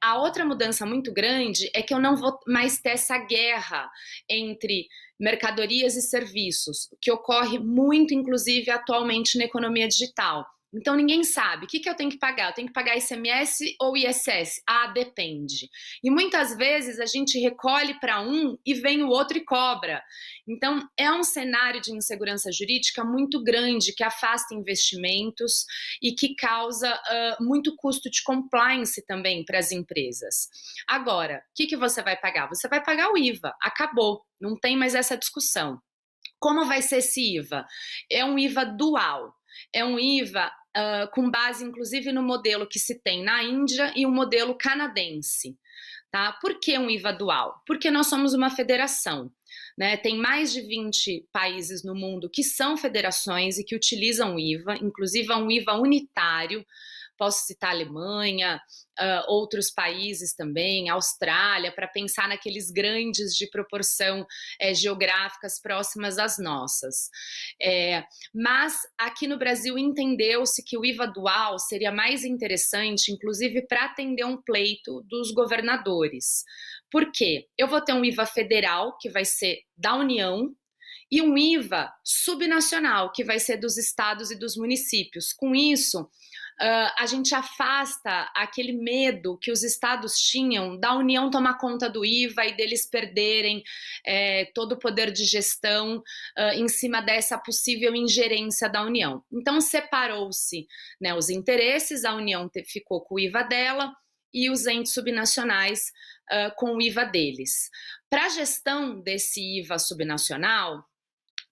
S6: A outra mudança muito grande é que eu não vou mais ter essa guerra entre mercadorias e serviços, que ocorre muito, inclusive, atualmente na economia digital. Então, ninguém sabe. O que eu tenho que pagar? Eu tenho que pagar ICMS ou ISS? Ah, depende. E muitas vezes a gente recolhe para um e vem o outro e cobra. Então, é um cenário de insegurança jurídica muito grande, que afasta investimentos e que causa muito custo de compliance também para as empresas. Agora, o que você vai pagar? Você vai pagar o IVA. Acabou. Não tem mais essa discussão. Como vai ser esse IVA? É um IVA dual. É um IVA com base, inclusive, no modelo que se tem na Índia e um modelo canadense. Tá? Por que um IVA dual? Porque nós somos uma federação. Né? Tem mais de 20 países no mundo que são federações e que utilizam o IVA, inclusive é um IVA unitário. Posso citar a Alemanha, outros países também, Austrália, para pensar naqueles grandes de proporção geográficas próximas às nossas. Mas aqui no Brasil entendeu-se que o IVA dual seria mais interessante, inclusive para atender um pleito dos governadores. Por quê? Eu vou ter um IVA federal, que vai ser da União, e um IVA subnacional, que vai ser dos estados e dos municípios. Com isso, a gente afasta aquele medo que os estados tinham da União tomar conta do IVA e deles perderem todo o poder de gestão em cima dessa possível ingerência da União. Então, separou-se, né, os interesses, a União ficou com o IVA dela e os entes subnacionais com o IVA deles. Para a gestão desse IVA subnacional,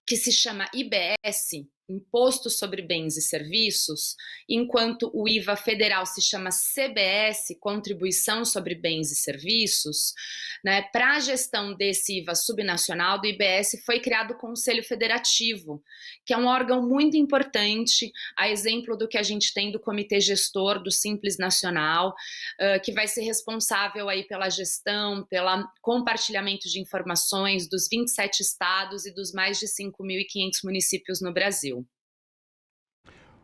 S6: que se chama IBS, Imposto sobre Bens e Serviços, enquanto o IVA federal se chama CBS, Contribuição sobre Bens e Serviços, né, para a gestão desse IVA subnacional do IBS foi criado o Conselho Federativo, que é um órgão muito importante, a exemplo do que a gente tem do Comitê Gestor do Simples Nacional, que vai ser responsável aí pela gestão, pelo compartilhamento de informações dos 27 estados e dos mais de 5.500 municípios no Brasil.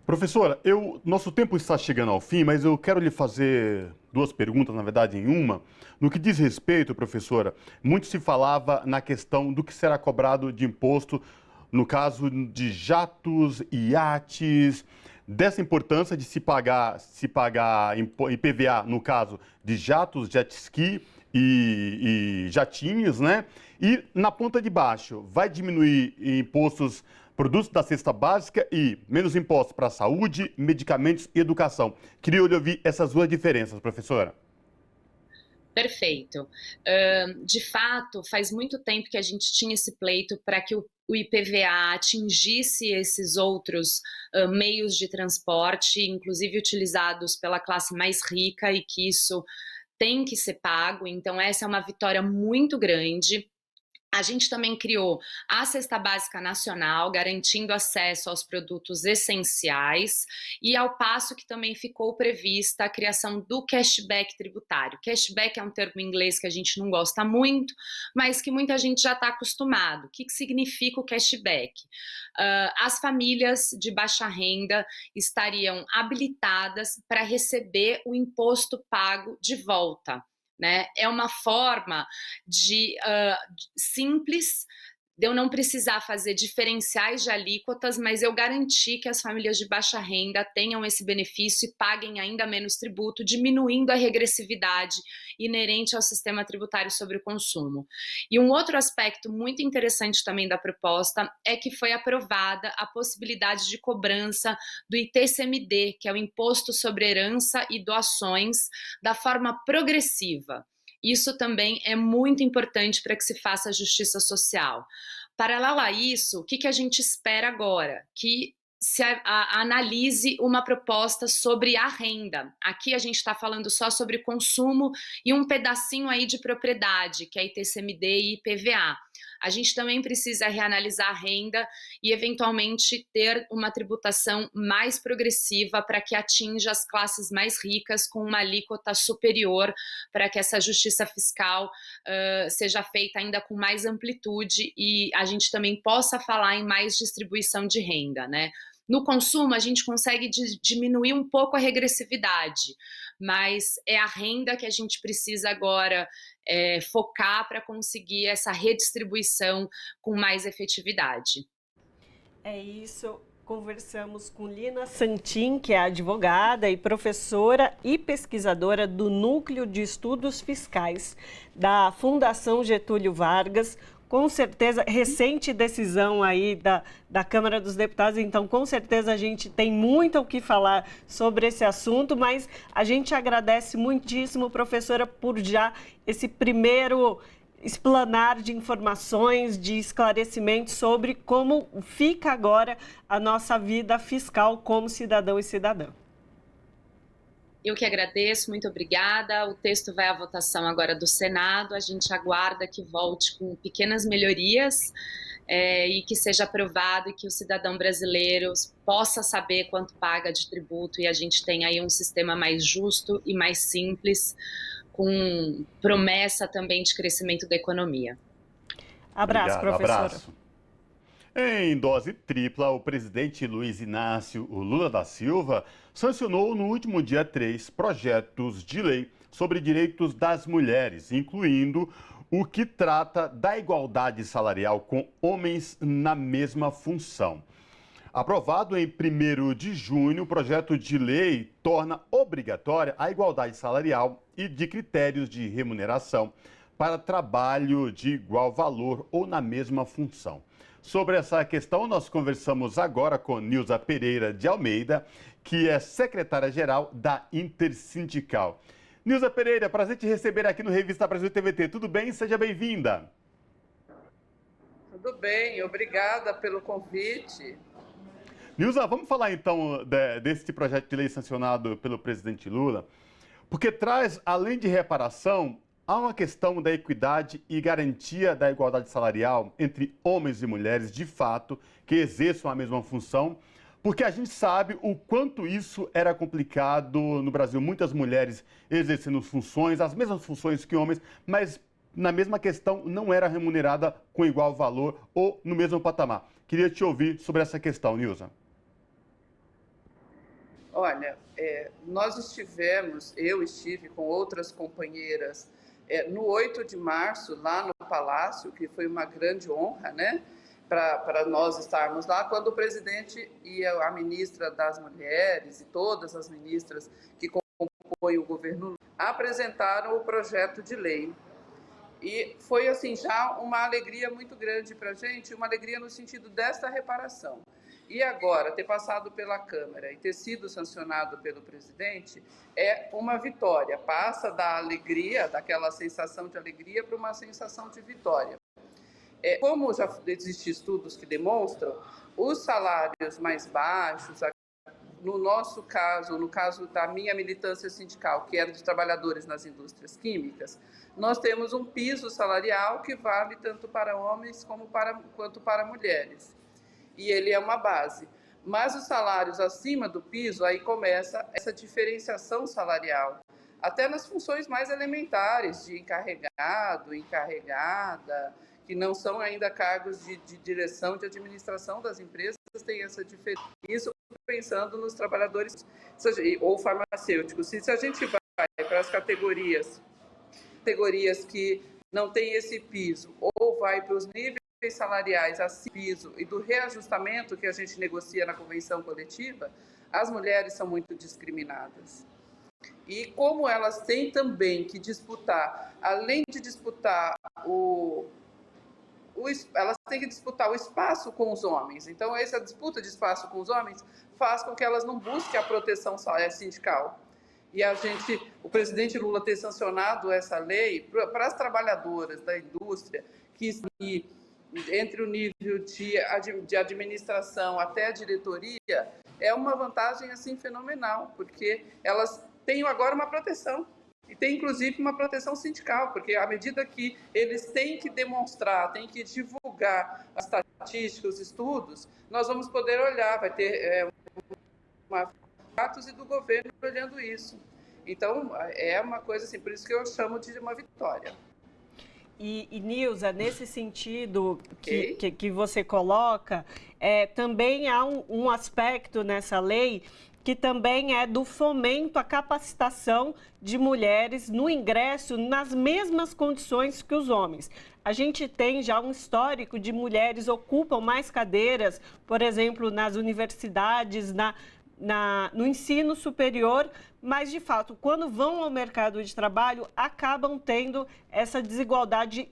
S1: Professora, nosso tempo está chegando ao fim, mas eu quero lhe fazer duas perguntas, na verdade, em uma. No que diz respeito, professora, muito se falava na questão do que será cobrado de imposto no caso de jatos, iates, dessa importância de se pagar IPVA no caso de jatos, jet ski e jatinhos, né? E na ponta de baixo, vai diminuir impostos, produtos da cesta básica e menos impostos para saúde, medicamentos e educação. Queria ouvir essas duas diferenças, professora.
S6: Perfeito. De fato, faz muito tempo que a gente tinha esse pleito para que o IPVA atingisse esses outros meios de transporte, inclusive utilizados pela classe mais rica, e que isso tem que ser pago. Então, essa é uma vitória muito grande. A gente também criou a Cesta Básica Nacional, garantindo acesso aos produtos essenciais, e ao passo que também ficou prevista a criação do cashback tributário. Cashback é um termo em inglês que a gente não gosta muito, mas que muita gente já está acostumado. O que significa o cashback? As famílias de baixa renda estariam habilitadas para receber o imposto pago de volta. Né? É uma forma simples de eu não precisar fazer diferenciais de alíquotas, mas eu garantir que as famílias de baixa renda tenham esse benefício e paguem ainda menos tributo, diminuindo a regressividade inerente ao sistema tributário sobre o consumo. E um outro aspecto muito interessante também da proposta é que foi aprovada a possibilidade de cobrança do ITCMD, que é o Imposto sobre Herança e Doações, da forma progressiva. Isso também é muito importante para que se faça justiça social. Paralelo a isso, o que a gente espera agora? Que se analise uma proposta sobre a renda. Aqui a gente está falando só sobre consumo e um pedacinho aí de propriedade, que é ITCMD e IPVA. A gente também precisa reanalisar a renda e, eventualmente, ter uma tributação mais progressiva para que atinja as classes mais ricas com uma alíquota superior, para que essa justiça fiscal seja feita ainda com mais amplitude e a gente também possa falar em mais distribuição de renda, né? No consumo, a gente consegue diminuir um pouco a regressividade, mas é a renda que a gente precisa agora focar para conseguir essa redistribuição com mais efetividade.
S2: É isso. Conversamos com Lina Santin, que é advogada e professora e pesquisadora do Núcleo de Estudos Fiscais da Fundação Getúlio Vargas. Com certeza, recente decisão aí da Câmara dos Deputados, então com certeza a gente tem muito o que falar sobre esse assunto, mas a gente agradece muitíssimo, professora, por já esse primeiro explanar de informações, de esclarecimentos sobre como fica agora a nossa vida fiscal como cidadão e cidadã.
S6: Eu que agradeço, muito obrigada. O texto vai à votação agora do Senado. A gente aguarda que volte com pequenas melhorias e que seja aprovado e que o cidadão brasileiro possa saber quanto paga de tributo e a gente tenha aí um sistema mais justo e mais simples, com promessa também de crescimento da economia.
S2: Abraço,
S1: obrigado,
S2: professora.
S1: Abraço. Em dose tripla, o presidente Luiz Inácio Lula da Silva sancionou no último dia 3 projetos de lei sobre direitos das mulheres, incluindo o que trata da igualdade salarial com homens na mesma função. Aprovado em 1º de junho, o projeto de lei torna obrigatória a igualdade salarial e de critérios de remuneração para trabalho de igual valor ou na mesma função. Sobre essa questão, nós conversamos agora com Nilza Pereira de Almeida, que é secretária-geral da Intersindical. Nilza Pereira, prazer te receber aqui no Revista Brasil TVT. Tudo bem? Seja bem-vinda.
S7: Tudo bem, obrigada pelo convite.
S1: Nilza, vamos falar então desse projeto de lei sancionado pelo presidente Lula, porque traz, além de reparação, há uma questão da equidade e garantia da igualdade salarial entre homens e mulheres, de fato, que exerçam a mesma função, porque a gente sabe o quanto isso era complicado no Brasil. Muitas mulheres exercendo funções, as mesmas funções que homens, mas na mesma questão não era remunerada com igual valor ou no mesmo patamar. Queria te ouvir sobre essa questão, Nilza.
S7: Olha, eu estive com outras companheiras no 8 de março, lá no Palácio, que foi uma grande honra, né, para nós estarmos lá, quando o presidente e a ministra das Mulheres e todas as ministras que compõem o governo apresentaram o projeto de lei. E foi, assim, já uma alegria muito grande para a gente, uma alegria no sentido desta reparação. E agora, ter passado pela Câmara e ter sido sancionado pelo presidente é uma vitória. Passa da alegria, daquela sensação de alegria, para uma sensação de vitória. Como já existem estudos que demonstram, os salários mais baixos, no nosso caso, no caso da minha militância sindical, que era dos trabalhadores nas indústrias químicas, nós temos um piso salarial que vale tanto para homens quanto para mulheres. E ele é uma base. Mas os salários acima do piso, aí começa essa diferenciação salarial. Até nas funções mais elementares, de encarregado, encarregada, que não são ainda cargos de direção, de administração das empresas, tem essa diferença. Isso pensando nos trabalhadores ou farmacêuticos. Se a gente vai para as categorias que não têm esse piso, ou vai para os níveis salariais acima do piso e do reajustamento que a gente negocia na convenção coletiva, as mulheres são muito discriminadas. E como elas têm também que disputar, além de disputar elas têm que disputar o espaço com os homens. Então, essa disputa de espaço com os homens faz com que elas não busquem a proteção sindical. E o presidente Lula ter sancionado essa lei para as trabalhadoras da indústria, que entre o nível de administração até a diretoria, é uma vantagem assim fenomenal, porque elas têm agora uma proteção. E tem, inclusive, uma proteção sindical, porque à medida que eles têm que demonstrar, têm que divulgar as estatísticas, os estudos, nós vamos poder olhar, vai ter fatos e do governo olhando isso. Então, é uma coisa assim, por isso que eu chamo de uma vitória.
S2: E Nilza, nesse sentido que você coloca, também há um aspecto nessa lei que também é do fomento à capacitação de mulheres no ingresso nas mesmas condições que os homens. A gente tem já um histórico de mulheres ocupam mais cadeiras, por exemplo, nas universidades, no ensino superior, mas, de fato, quando vão ao mercado de trabalho, acabam tendo essa desigualdade,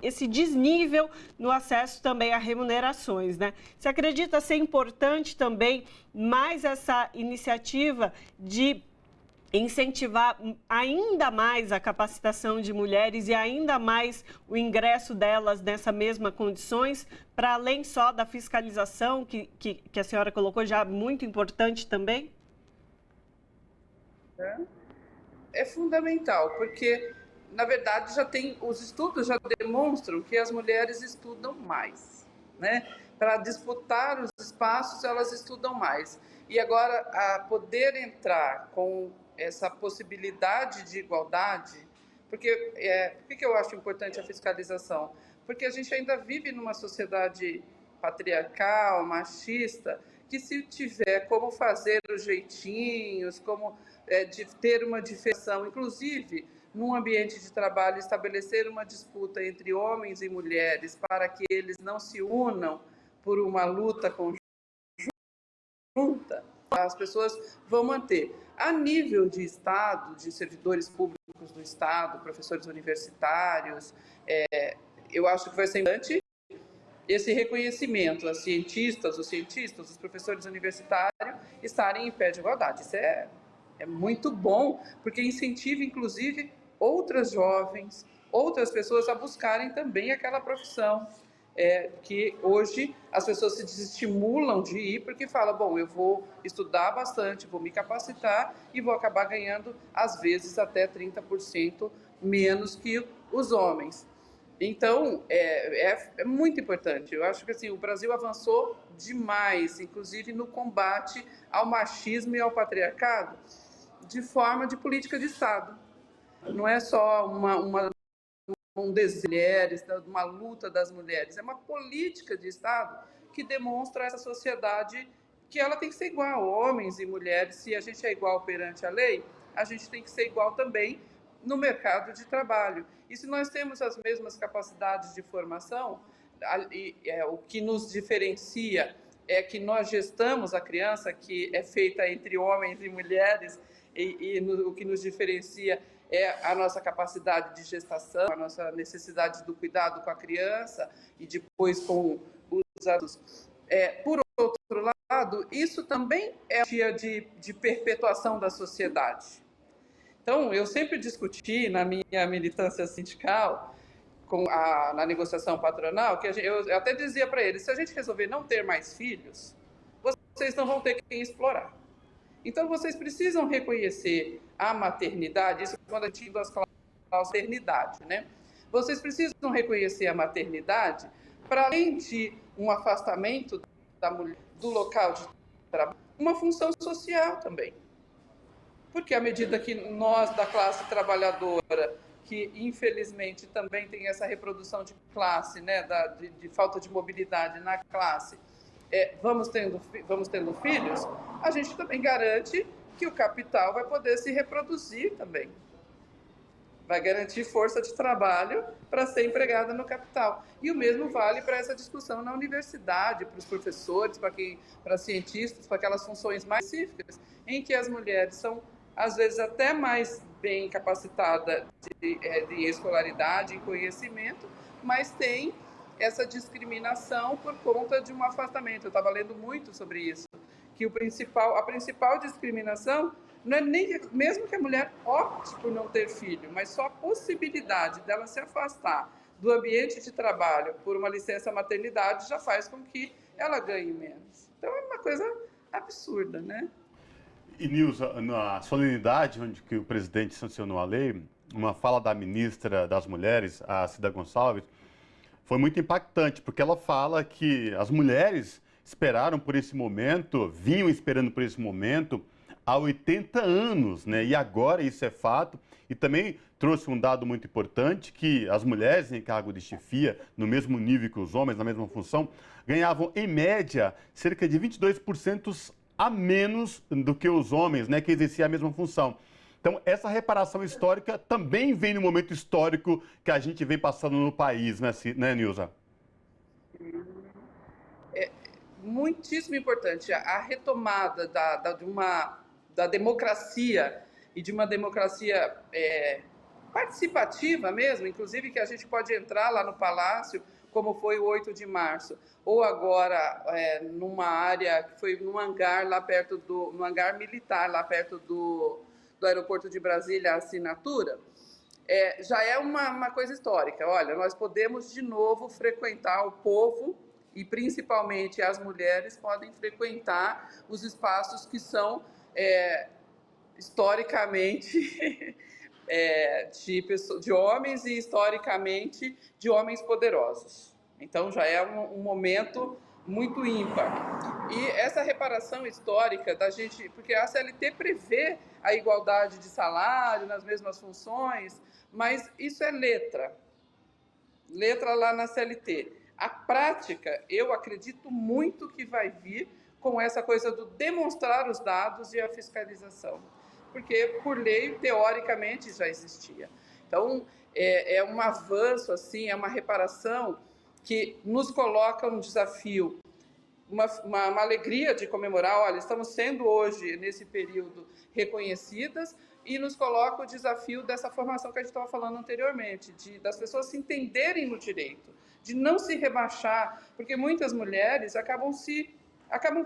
S2: esse desnível no acesso também a remunerações, né? Você acredita ser importante também mais essa iniciativa de incentivar ainda mais a capacitação de mulheres e ainda mais o ingresso delas nessas mesmas condições, para além só da fiscalização que a senhora colocou, já muito importante também?
S7: É fundamental, porque na verdade os estudos já demonstram que as mulheres estudam mais, né? Para disputar os espaços, elas estudam mais. E agora, a poder entrar com essa possibilidade de igualdade, porque por que eu acho importante a fiscalização? Porque a gente ainda vive numa sociedade patriarcal, machista, que se tiver como fazer os jeitinhos, como de ter uma diferenciação, inclusive num ambiente de trabalho, estabelecer uma disputa entre homens e mulheres para que eles não se unam por uma luta conjunta, as pessoas vão manter. A nível de Estado, de servidores públicos do Estado, professores universitários, eu acho que vai ser importante esse reconhecimento, os cientistas, os professores universitários estarem em pé de igualdade. Isso é muito bom, porque incentiva, inclusive, outras jovens, outras pessoas a buscarem também aquela profissão. que hoje as pessoas se desestimulam de ir porque falam, bom, eu vou estudar bastante, vou me capacitar e vou acabar ganhando, às vezes, até 30% menos que os homens. Então, é muito importante. Eu acho que assim, o Brasil avançou demais, inclusive no combate ao machismo e ao patriarcado, de forma de política de Estado. Não é só um desejo das mulheres, uma luta das mulheres, é uma política de Estado que demonstra a essa sociedade que ela tem que ser igual, homens e mulheres. Se a gente é igual perante a lei, a gente tem que ser igual também no mercado de trabalho. E se nós temos as mesmas capacidades de formação, o que nos diferencia é que nós gestamos a criança, que é feita entre homens e mulheres, o que nos diferencia é a nossa capacidade de gestação, a nossa necessidade do cuidado com a criança e depois com os adultos. Por outro lado, isso também é a via de perpetuação da sociedade. Então, eu sempre discuti na minha militância sindical, na negociação patronal, que eu até dizia para eles, se a gente resolver não ter mais filhos, vocês não vão ter quem explorar. Então, vocês precisam reconhecer a maternidade, isso é quando a gente das maternidade, né? Vocês precisam reconhecer a maternidade para, além de um afastamento da mulher do local de trabalho, uma função social também. Porque à medida que nós, da classe trabalhadora, que infelizmente também tem essa reprodução de classe, né, de falta de mobilidade na classe, vamos tendo filhos, a gente também garante que o capital vai poder se reproduzir também. Vai garantir força de trabalho para ser empregada no capital. E o mesmo vale para essa discussão na universidade, para os professores, para cientistas, para aquelas funções mais específicas, em que as mulheres são, às vezes, até mais bem capacitadas de escolaridade, em conhecimento, mas tem essa discriminação por conta de um afastamento. Eu estava lendo muito sobre isso, que a principal discriminação não é nem mesmo que a mulher opte por não ter filho, mas só a possibilidade dela se afastar do ambiente de trabalho por uma licença maternidade já faz com que ela ganhe menos. Então é uma coisa absurda, né?
S1: E, Nilza, na solenidade onde que o presidente sancionou a lei, uma fala da ministra das Mulheres, a Cida Gonçalves, foi muito impactante, porque ela fala que as mulheres esperaram por esse momento, vinham esperando por esse momento há 80 anos, né? E agora isso é fato. E também trouxe um dado muito importante, que as mulheres em cargo de chefia, no mesmo nível que os homens, na mesma função, ganhavam, em média, cerca de 22% a menos do que os homens, né, que exerciam a mesma função. Então, essa reparação histórica também vem no momento histórico que a gente vem passando no país, né, Nilza?
S7: É muitíssimo importante a retomada da democracia e de uma democracia participativa mesmo, inclusive que a gente pode entrar lá no Palácio, como foi o 8 de março, ou agora numa área que foi num hangar lá perto no hangar militar, lá perto do aeroporto de Brasília, a assinatura, já é uma coisa histórica. Olha, nós podemos de novo frequentar, o povo e principalmente as mulheres podem frequentar os espaços que são historicamente de homens e historicamente de homens poderosos. Então já é um momento muito ímpar. E essa reparação histórica da gente, porque a CLT prevê a igualdade de salário nas mesmas funções, mas isso é letra lá na CLT. A prática, eu acredito muito que vai vir com essa coisa do demonstrar os dados e a fiscalização, porque por lei, teoricamente, já existia. Então, é um avanço, assim, é uma reparação que nos coloca um desafio, uma alegria de comemorar, olha, estamos sendo hoje, nesse período, reconhecidas, e nos coloca o desafio dessa formação que a gente estava falando anteriormente, das pessoas se entenderem no direito, de não se rebaixar, porque muitas mulheres acabam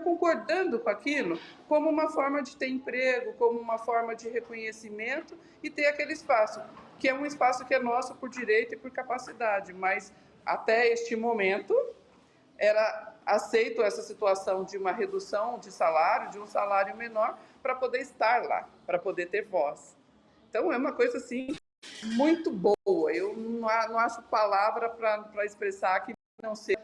S7: concordando com aquilo como uma forma de ter emprego, como uma forma de reconhecimento e ter aquele espaço, que é um espaço que é nosso por direito e por capacidade, mas até este momento, era aceito essa situação de uma redução de salário, de um salário menor, para poder estar lá, para poder ter voz. Então, é uma coisa, assim, muito boa. Eu não acho palavra para expressar que não seja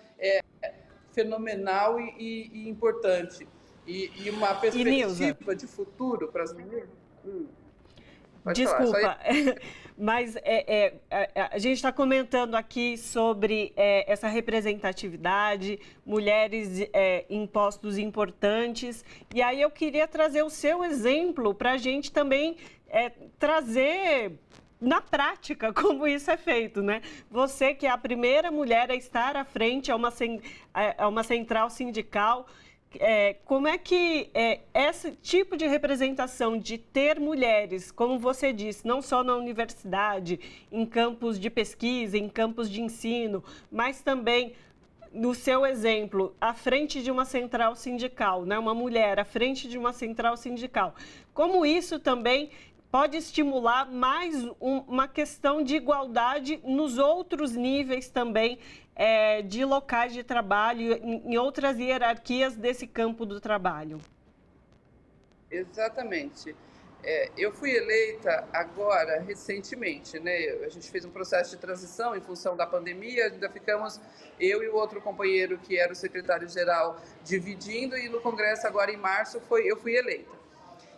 S7: fenomenal e importante. E uma perspectiva de futuro para as meninas.
S2: Desculpa, mas a gente está comentando aqui sobre essa representatividade, mulheres em postos importantes, e aí eu queria trazer o seu exemplo para a gente também trazer na prática como isso é feito, né? Você que é a primeira mulher a estar à frente a uma central sindical, como é que esse tipo de representação de ter mulheres, como você disse, não só na universidade, em campos de pesquisa, em campos de ensino, mas também, no seu exemplo, à frente de uma central sindical, né? Uma mulher à frente de uma central sindical, como isso também pode estimular mais uma questão de igualdade nos outros níveis também de locais de trabalho, em outras hierarquias desse campo do trabalho.
S7: Exatamente. Eu fui eleita agora, recentemente, né? A gente fez um processo de transição em função da pandemia, ainda ficamos, eu e o outro companheiro que era o secretário-geral, dividindo, e no Congresso agora em março eu fui eleita.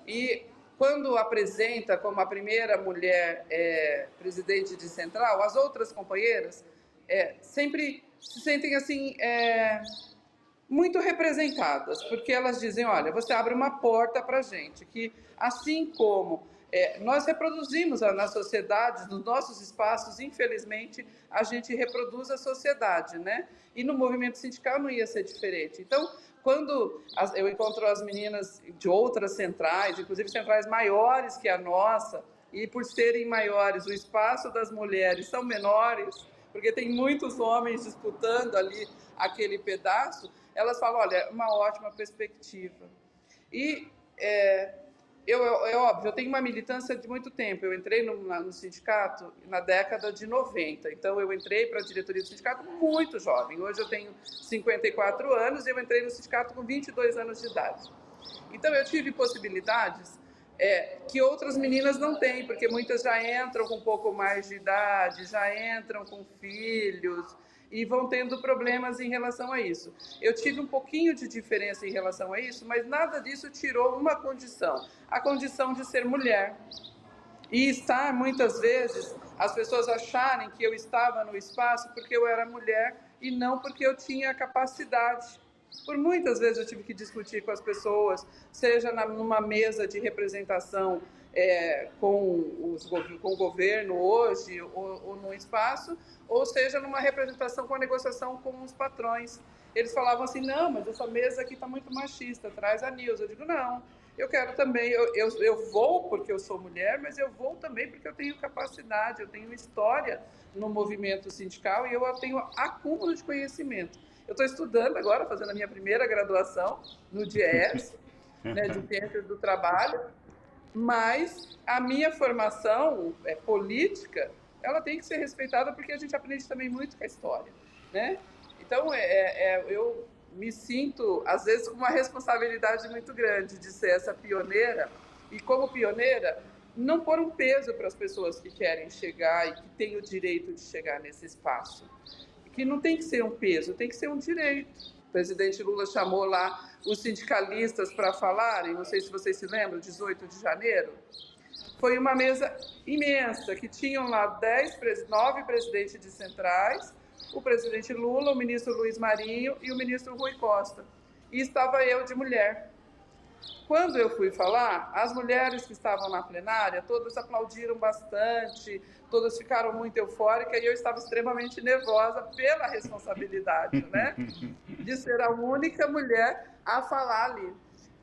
S7: E quando apresenta como a primeira mulher presidente de central, as outras companheiras sempre se sentem assim muito representadas, porque elas dizem, olha, você abre uma porta para a gente, que assim como nós reproduzimos na sociedade, nos nossos espaços, infelizmente, a gente reproduz a sociedade, né? E no movimento sindical não ia ser diferente. Então, quando eu encontro as meninas de outras centrais, inclusive centrais maiores que a nossa, e por serem maiores, o espaço das mulheres são menores, porque tem muitos homens disputando ali aquele pedaço, elas falam, olha, é uma ótima perspectiva. E óbvio, eu tenho uma militância de muito tempo. Eu entrei no sindicato na década de 90. Então, eu entrei para a diretoria do sindicato muito jovem. Hoje eu tenho 54 anos e eu entrei no sindicato com 22 anos de idade. Então, eu tive possibilidades que outras meninas não têm, porque muitas já entram com um pouco mais de idade, já entram com filhos e vão tendo problemas em relação a isso. Eu tive um pouquinho de diferença em relação a isso, mas nada disso tirou uma condição, a condição de ser mulher. E estar, muitas vezes, as pessoas acharem que eu estava no espaço porque eu era mulher e não porque eu tinha capacidade. Por muitas vezes eu tive que discutir com as pessoas, seja numa mesa de representação com o governo hoje, ou no espaço, ou seja, numa representação com a negociação com os patrões. Eles falavam assim, não, mas essa mesa aqui está muito machista, traz a Nilza. Eu digo, não, eu quero também, eu vou porque eu sou mulher, mas eu vou também porque eu tenho capacidade, eu tenho história no movimento sindical e eu tenho acúmulo de conhecimento. Eu estou estudando agora, fazendo a minha primeira graduação no DIES, né, de Ciências do Trabalho, mas a minha formação política, ela tem que ser respeitada porque a gente aprende também muito com a história, né? Então, eu me sinto, às vezes, com uma responsabilidade muito grande de ser essa pioneira e, como pioneira, não pôr um peso para as pessoas que querem chegar e que têm o direito de chegar nesse espaço. Que não tem que ser um peso, tem que ser um direito. O presidente Lula chamou lá os sindicalistas para falarem, não sei se vocês se lembram, 18 de janeiro. Foi uma mesa imensa, que tinham lá 9 presidentes de centrais, o presidente Lula, o ministro Luiz Marinho e o ministro Rui Costa. E estava eu de mulher. Quando eu fui falar, as mulheres que estavam na plenária, todas aplaudiram bastante, todas ficaram muito eufóricas e eu estava extremamente nervosa pela responsabilidade, né? De ser a única mulher a falar ali.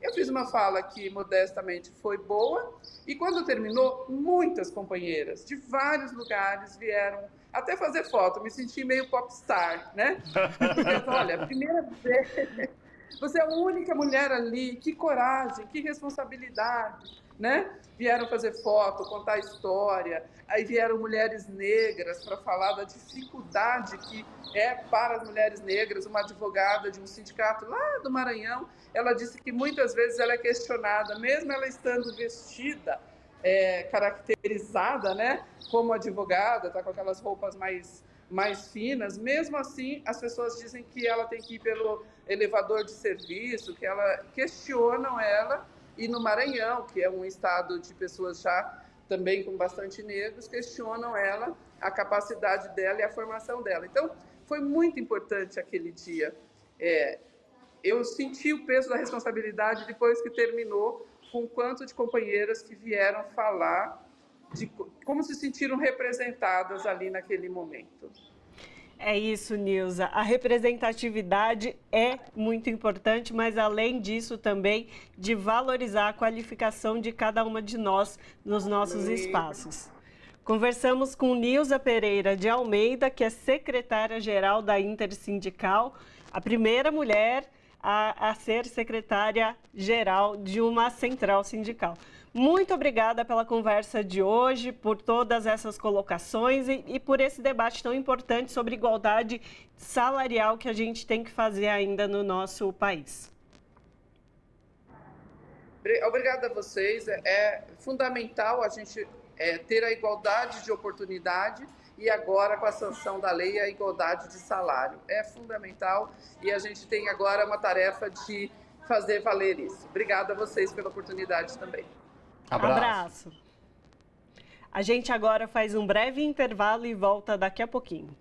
S7: Eu fiz uma fala que, modestamente, foi boa e quando terminou, muitas companheiras de vários lugares vieram até fazer foto. Me senti meio popstar, né? Porque, olha, a primeira vez... Você é a única mulher ali, que coragem, que responsabilidade. né? Vieram fazer foto, contar história, aí vieram mulheres negras para falar da dificuldade que é para as mulheres negras. Uma advogada de um sindicato lá do Maranhão, ela disse que muitas vezes ela é questionada, mesmo ela estando vestida, caracterizada, né, como advogada, tá com aquelas roupas mais finas, mesmo assim as pessoas dizem que ela tem que ir pelo elevador de serviço, que ela questionam ela. E no Maranhão, que é um estado de pessoas já também com bastante negros, questionam ela, a capacidade dela e a formação dela. Então, foi muito importante aquele dia. Eu senti o peso da responsabilidade depois que terminou, com o quanto de companheiras que vieram falar de como se sentiram representadas ali naquele momento.
S2: É isso, Nilza. A representatividade é muito importante, mas além disso também de valorizar a qualificação de cada uma de nós nos nossos espaços. Conversamos com Nilza Pereira de Almeida, que é secretária-geral da Intersindical, a primeira mulher a ser secretária-geral de uma central sindical. Muito obrigada pela conversa de hoje, por todas essas colocações e por esse debate tão importante sobre igualdade salarial que a gente tem que fazer ainda no nosso país.
S7: Obrigada a vocês. É fundamental a gente ter a igualdade de oportunidade e agora com a sanção da lei a igualdade de salário. É fundamental e a gente tem agora uma tarefa de fazer valer isso. Obrigada a vocês pela oportunidade também.
S2: Abraço. A gente agora faz um breve intervalo e volta daqui a pouquinho.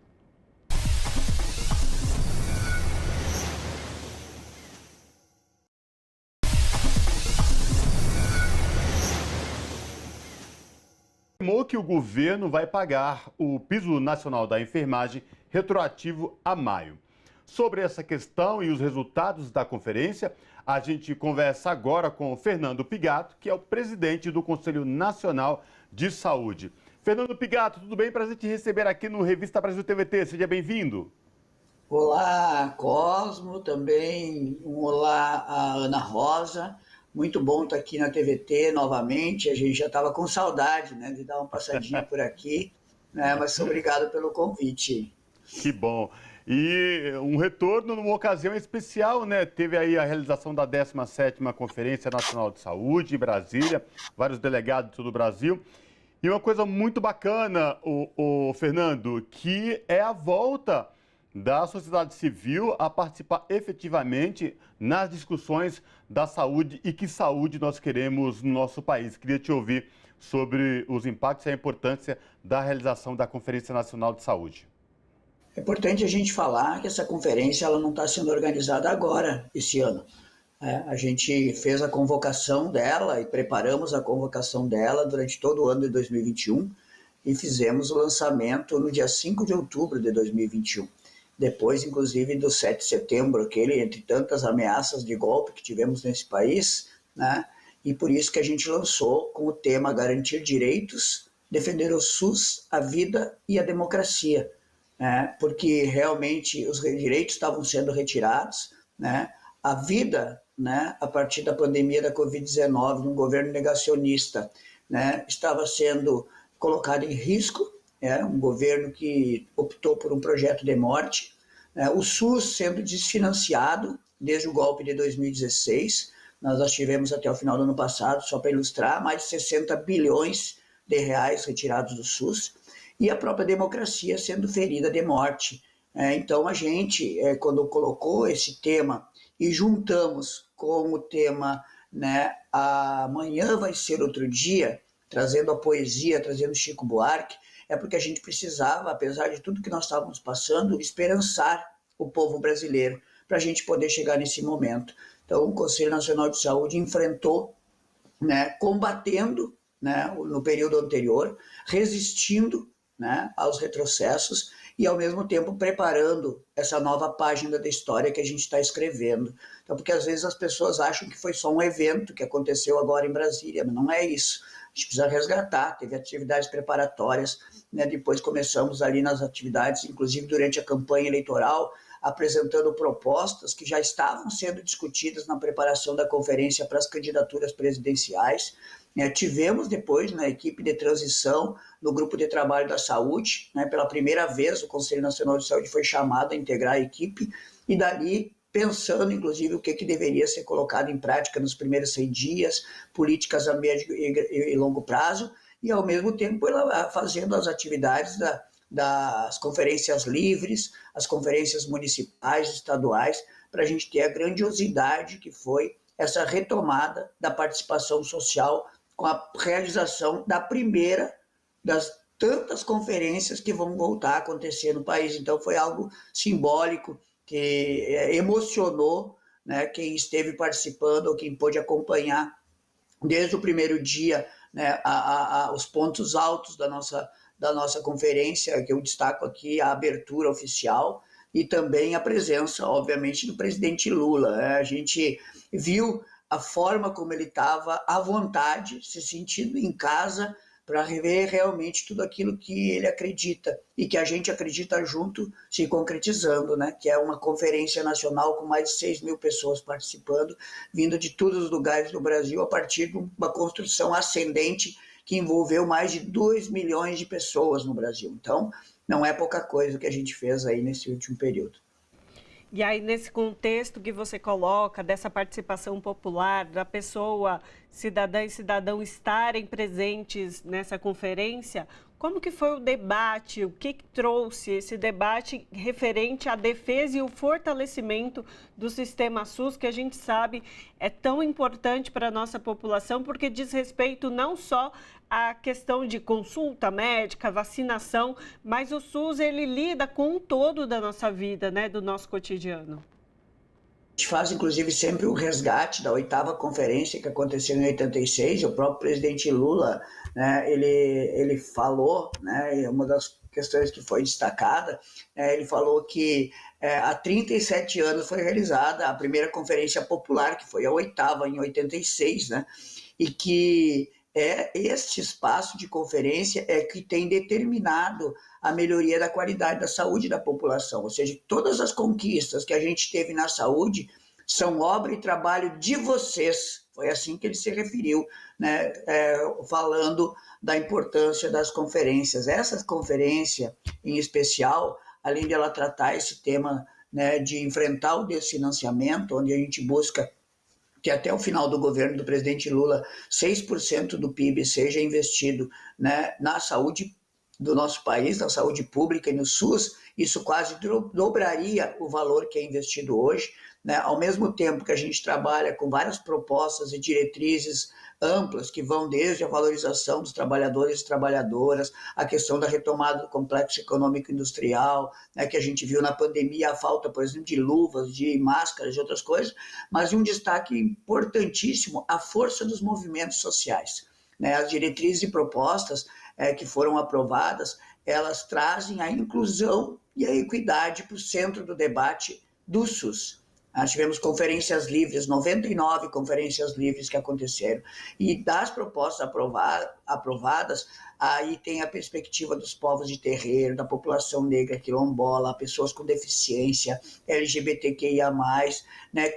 S1: Afirmou que o governo vai pagar o piso nacional da enfermagem retroativo a maio. Sobre essa questão e os resultados da conferência, a gente conversa agora com o Fernando Pigato, que é o presidente do Conselho Nacional de Saúde. Fernando Pigato, tudo bem? Prazer te receber aqui no Revista Brasil TVT. Seja bem-vindo.
S8: Olá, Cosmo, também um olá a Ana Rosa. Muito bom estar aqui na TVT novamente. A gente já estava com saudade, né, de dar uma passadinha por aqui, né, mas obrigado pelo convite.
S1: Que bom. E um retorno numa ocasião especial, né? Teve aí a realização da 17ª Conferência Nacional de Saúde em Brasília, vários delegados de todo o Brasil. E uma coisa muito bacana, o Fernando, que é a volta da sociedade civil a participar efetivamente nas discussões da saúde e que saúde nós queremos no nosso país. Queria te ouvir sobre os impactos e a importância da realização da Conferência Nacional de Saúde.
S8: É importante a gente falar que essa conferência ela não está sendo organizada agora, esse ano. A gente fez a convocação dela e preparamos a convocação dela durante todo o ano de 2021 e fizemos o lançamento no dia 5 de outubro de 2021. Depois, inclusive, do 7 de setembro, aquele entre tantas ameaças de golpe que tivemos nesse país, né? E por isso que a gente lançou com o tema Garantir Direitos, Defender o SUS, a Vida e a Democracia. Porque realmente os direitos estavam sendo retirados, né? A vida, né, a partir da pandemia da Covid-19, num governo negacionista, né, estava sendo colocado em risco, um governo que optou por um projeto de morte, né, o SUS sendo desfinanciado desde o golpe de 2016, nós já tivemos até o final do ano passado, só para ilustrar, mais de 60 bilhões de reais retirados do SUS, e a própria democracia sendo ferida de morte. Então, a gente, quando colocou esse tema e juntamos com o tema, né, Amanhã Vai Ser Outro Dia, trazendo a poesia, trazendo Chico Buarque, é porque a gente precisava, apesar de tudo que nós estávamos passando, esperançar o povo brasileiro para a gente poder chegar nesse momento. Então, o Conselho Nacional de Saúde enfrentou, né, combatendo, né, no período anterior, resistindo, né, aos retrocessos e, ao mesmo tempo, preparando essa nova página da história que a gente está escrevendo. Então, porque às vezes as pessoas acham que foi só um evento que aconteceu agora em Brasília, mas não é isso. A gente precisa resgatar, teve atividades preparatórias, né, depois começamos ali nas atividades, inclusive durante a campanha eleitoral, apresentando propostas que já estavam sendo discutidas na preparação da conferência para as candidaturas presidenciais. Tivemos depois, na equipe de transição, no grupo de trabalho da saúde, pela primeira vez o Conselho Nacional de Saúde foi chamado a integrar a equipe, e dali pensando, inclusive, o que deveria ser colocado em prática nos primeiros 100 dias, políticas a médio e longo prazo, e, ao mesmo tempo, ela fazendo as atividades das conferências livres, as conferências municipais, estaduais, para a gente ter a grandiosidade que foi essa retomada da participação social com a realização da primeira das tantas conferências que vão voltar a acontecer no país. Então, foi algo simbólico, que emocionou, quem esteve participando ou quem pôde acompanhar desde o primeiro dia, os pontos altos da nossa conferência, que eu destaco aqui a abertura oficial e também a presença, obviamente, do presidente Lula. A gente viu a forma como ele estava à vontade, se sentindo em casa, para rever realmente tudo aquilo que ele acredita e que a gente acredita junto, se concretizando, que é uma conferência nacional com mais de 6 mil pessoas participando, vindo de todos os lugares do Brasil, a partir de uma construção ascendente que envolveu mais de 2 milhões de pessoas no Brasil. Então, não é pouca coisa o que a gente fez aí nesse último período.
S2: E aí, nesse contexto que você coloca, dessa participação popular, da pessoa, cidadã e cidadão estarem presentes nessa conferência, como que foi o debate, o que trouxe esse debate referente à defesa e o fortalecimento do sistema SUS, que a gente sabe é tão importante para a nossa população, porque diz respeito não só à questão de consulta médica, vacinação, mas o SUS ele lida com um todo da nossa vida, do nosso cotidiano.
S8: A gente faz, inclusive, sempre o resgate da 8ª conferência que aconteceu em 86, o próprio presidente Lula, ele falou, uma das questões que foi destacada, ele falou que há 37 anos foi realizada a primeira conferência popular, que foi a 8ª, em 86, e que este espaço de conferência é que tem determinado a melhoria da qualidade da saúde da população, ou seja, todas as conquistas que a gente teve na saúde são obra e trabalho de vocês. Foi assim que ele se referiu, falando da importância das conferências. Essa conferência, em especial, além de ela tratar esse tema de enfrentar o desfinanciamento, onde a gente busca que até o final do governo do presidente Lula, 6% do PIB seja investido na saúde do nosso país, na saúde pública e no SUS, isso quase dobraria o valor que é investido hoje, ao mesmo tempo que a gente trabalha com várias propostas e diretrizes amplas que vão desde a valorização dos trabalhadores e trabalhadoras, a questão da retomada do complexo econômico industrial, que a gente viu na pandemia, a falta, por exemplo, de luvas, de máscaras, de outras coisas, mas um destaque importantíssimo, a força dos movimentos sociais. As diretrizes e propostas que foram aprovadas, elas trazem a inclusão e a equidade para o centro do debate do SUS. Nós tivemos conferências livres, 99 conferências livres que aconteceram. E das propostas aprovadas, aí tem a perspectiva dos povos de terreiro, da população negra quilombola, pessoas com deficiência, LGBTQIA+,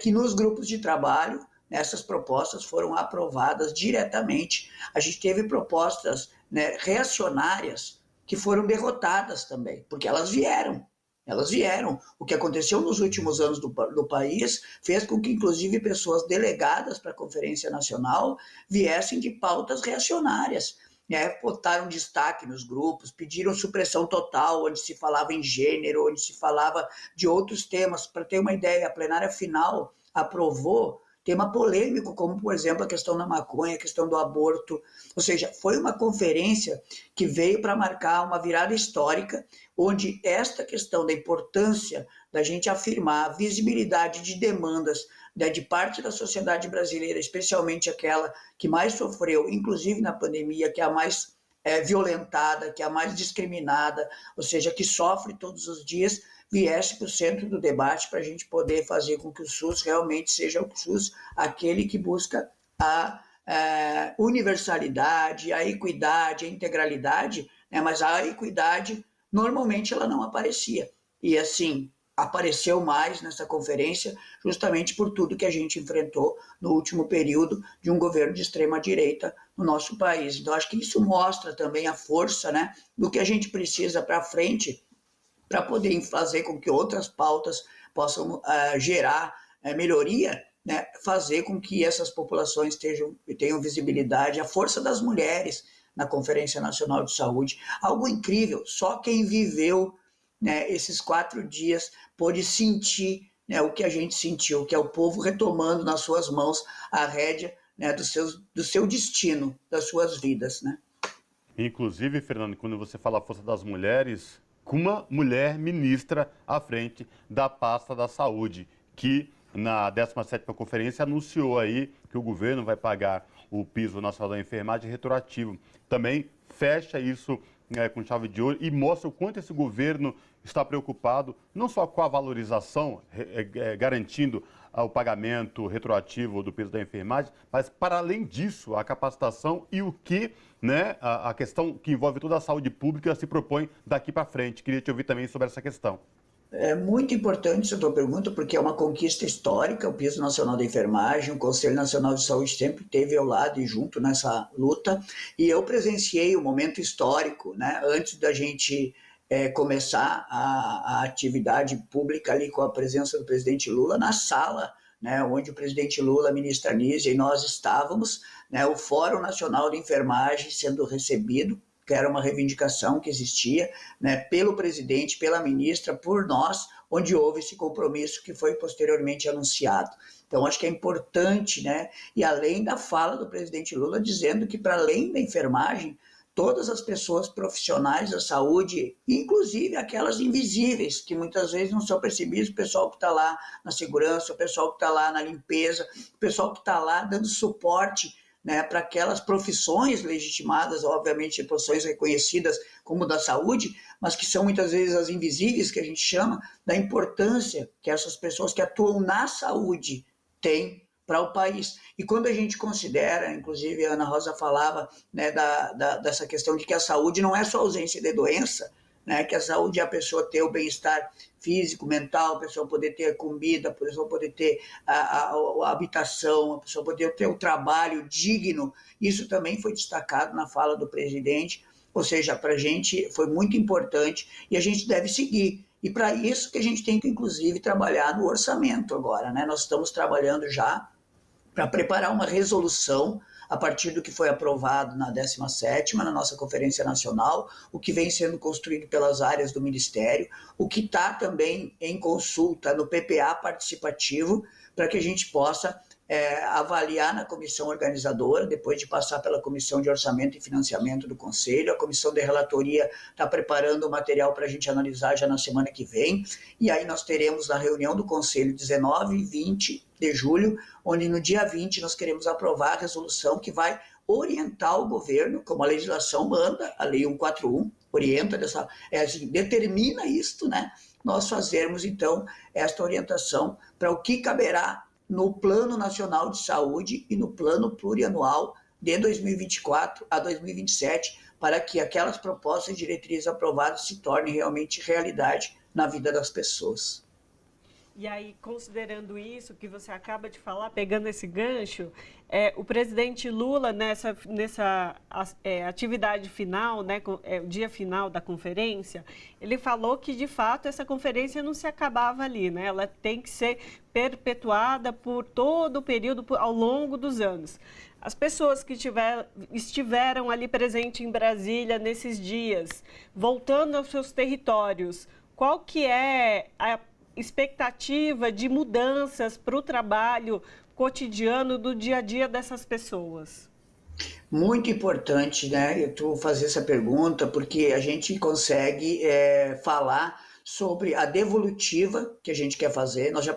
S8: que nos grupos de trabalho, essas propostas foram aprovadas diretamente. A gente teve propostas reacionárias que foram derrotadas também, porque elas vieram. O que aconteceu nos últimos anos do país fez com que, inclusive, pessoas delegadas para a Conferência Nacional viessem de pautas reacionárias. Botaram destaque nos grupos, pediram supressão total, onde se falava em gênero, onde se falava de outros temas. Para ter uma ideia, a plenária final aprovou tema polêmico, como, por exemplo, a questão da maconha, a questão do aborto. Ou seja, foi uma conferência que veio para marcar uma virada histórica, onde esta questão da importância da gente afirmar a visibilidade de demandas de parte da sociedade brasileira, especialmente aquela que mais sofreu, inclusive na pandemia, que é a mais violentada, que é a mais discriminada, ou seja, que sofre todos os dias, viesse para o centro do debate para a gente poder fazer com que o SUS realmente seja o SUS, aquele que busca a universalidade, a equidade, a integralidade, mas a equidade, normalmente, ela não aparecia. E, assim, apareceu mais nessa conferência, justamente por tudo que a gente enfrentou no último período de um governo de extrema-direita no nosso país. Então, acho que isso mostra também a força, né, do que a gente precisa para frente para poder fazer com que outras pautas possam gerar melhoria, né, fazer com que essas populações tenham visibilidade, a força das mulheres na Conferência Nacional de Saúde, algo incrível, só quem viveu, né, esses 4 dias pôde sentir, né, o que a gente sentiu, que é o povo retomando nas suas mãos a rédea, né, do seu destino, das suas vidas, né?
S1: Inclusive, Fernando, quando você fala a força das mulheres, uma mulher ministra à frente da pasta da saúde, que na 17ª conferência anunciou aí que o governo vai pagar o piso nacional da enfermagem retroativo. Também fecha isso com chave de ouro e mostra o quanto esse governo está preocupado não só com a valorização, garantindo o pagamento retroativo do piso da enfermagem, mas para além disso, a capacitação e o que, né, a questão que envolve toda a saúde pública se propõe daqui para frente. Queria te ouvir também sobre essa questão.
S8: É muito importante essa tua pergunta, porque é uma conquista histórica, o piso nacional da enfermagem, o Conselho Nacional de Saúde sempre esteve ao lado e junto nessa luta, e eu presenciei um momento histórico, né, antes da gente começar a atividade pública ali com a presença do presidente Lula na sala, né, onde o presidente Lula, a ministra Anísia e nós estávamos, né, o Fórum Nacional de Enfermagem sendo recebido, que era uma reivindicação que existia, né, pelo presidente, pela ministra, por nós, onde houve esse compromisso que foi posteriormente anunciado. Então, acho que é importante, né, e além da fala do presidente Lula dizendo que, para além da enfermagem, todas as pessoas profissionais da saúde, inclusive aquelas invisíveis, que muitas vezes não são percebidas, o pessoal que está lá na segurança, o pessoal que está lá na limpeza, o pessoal que está lá dando suporte, né, para aquelas profissões legitimadas, obviamente profissões reconhecidas como da saúde, mas que são muitas vezes as invisíveis, que a gente chama, da importância que essas pessoas que atuam na saúde têm para o país. E quando a gente considera, inclusive a Ana Rosa falava, né, dessa questão de que a saúde não é só ausência de doença, né, que a saúde é a pessoa ter o bem-estar físico, mental, a pessoa poder ter comida, a pessoa poder ter a habitação, a pessoa poder ter o trabalho digno. Isso também foi destacado na fala do presidente, ou seja, para a gente foi muito importante e a gente deve seguir. E para isso que a gente tem que, inclusive, trabalhar no orçamento agora, né? Nós estamos trabalhando já para preparar uma resolução a partir do que foi aprovado na 17ª, na nossa Conferência Nacional, o que vem sendo construído pelas áreas do Ministério, o que está também em consulta no PPA participativo, para que a gente possa avaliar na comissão organizadora, depois de passar pela Comissão de Orçamento e Financiamento do Conselho. A Comissão de Relatoria está preparando o material para a gente analisar já na semana que vem, e aí nós teremos a reunião do Conselho 19 e 20 de julho, onde no dia 20 nós queremos aprovar a resolução que vai orientar o governo, como a legislação manda, a Lei 141 orienta, determina isto, né? Nós fazermos, então, esta orientação para o que caberá no Plano Nacional de Saúde e no Plano Plurianual de 2024 a 2027, para que aquelas propostas e diretrizes aprovadas se tornem realmente realidade na vida das pessoas.
S2: E aí, considerando isso que você acaba de falar, pegando esse gancho, o presidente Lula, nessa atividade final, né, o dia final da conferência, ele falou que, de fato, essa conferência não se acabava ali, né? Ela tem que ser perpetuada por todo o período, ao longo dos anos. As pessoas que estiveram ali presentes em Brasília nesses dias, voltando aos seus territórios, qual que é a expectativa de mudanças para o trabalho cotidiano do dia a dia dessas pessoas?
S8: Muito importante, né, tu fazer essa pergunta, porque a gente consegue falar sobre a devolutiva que a gente quer fazer. Nós já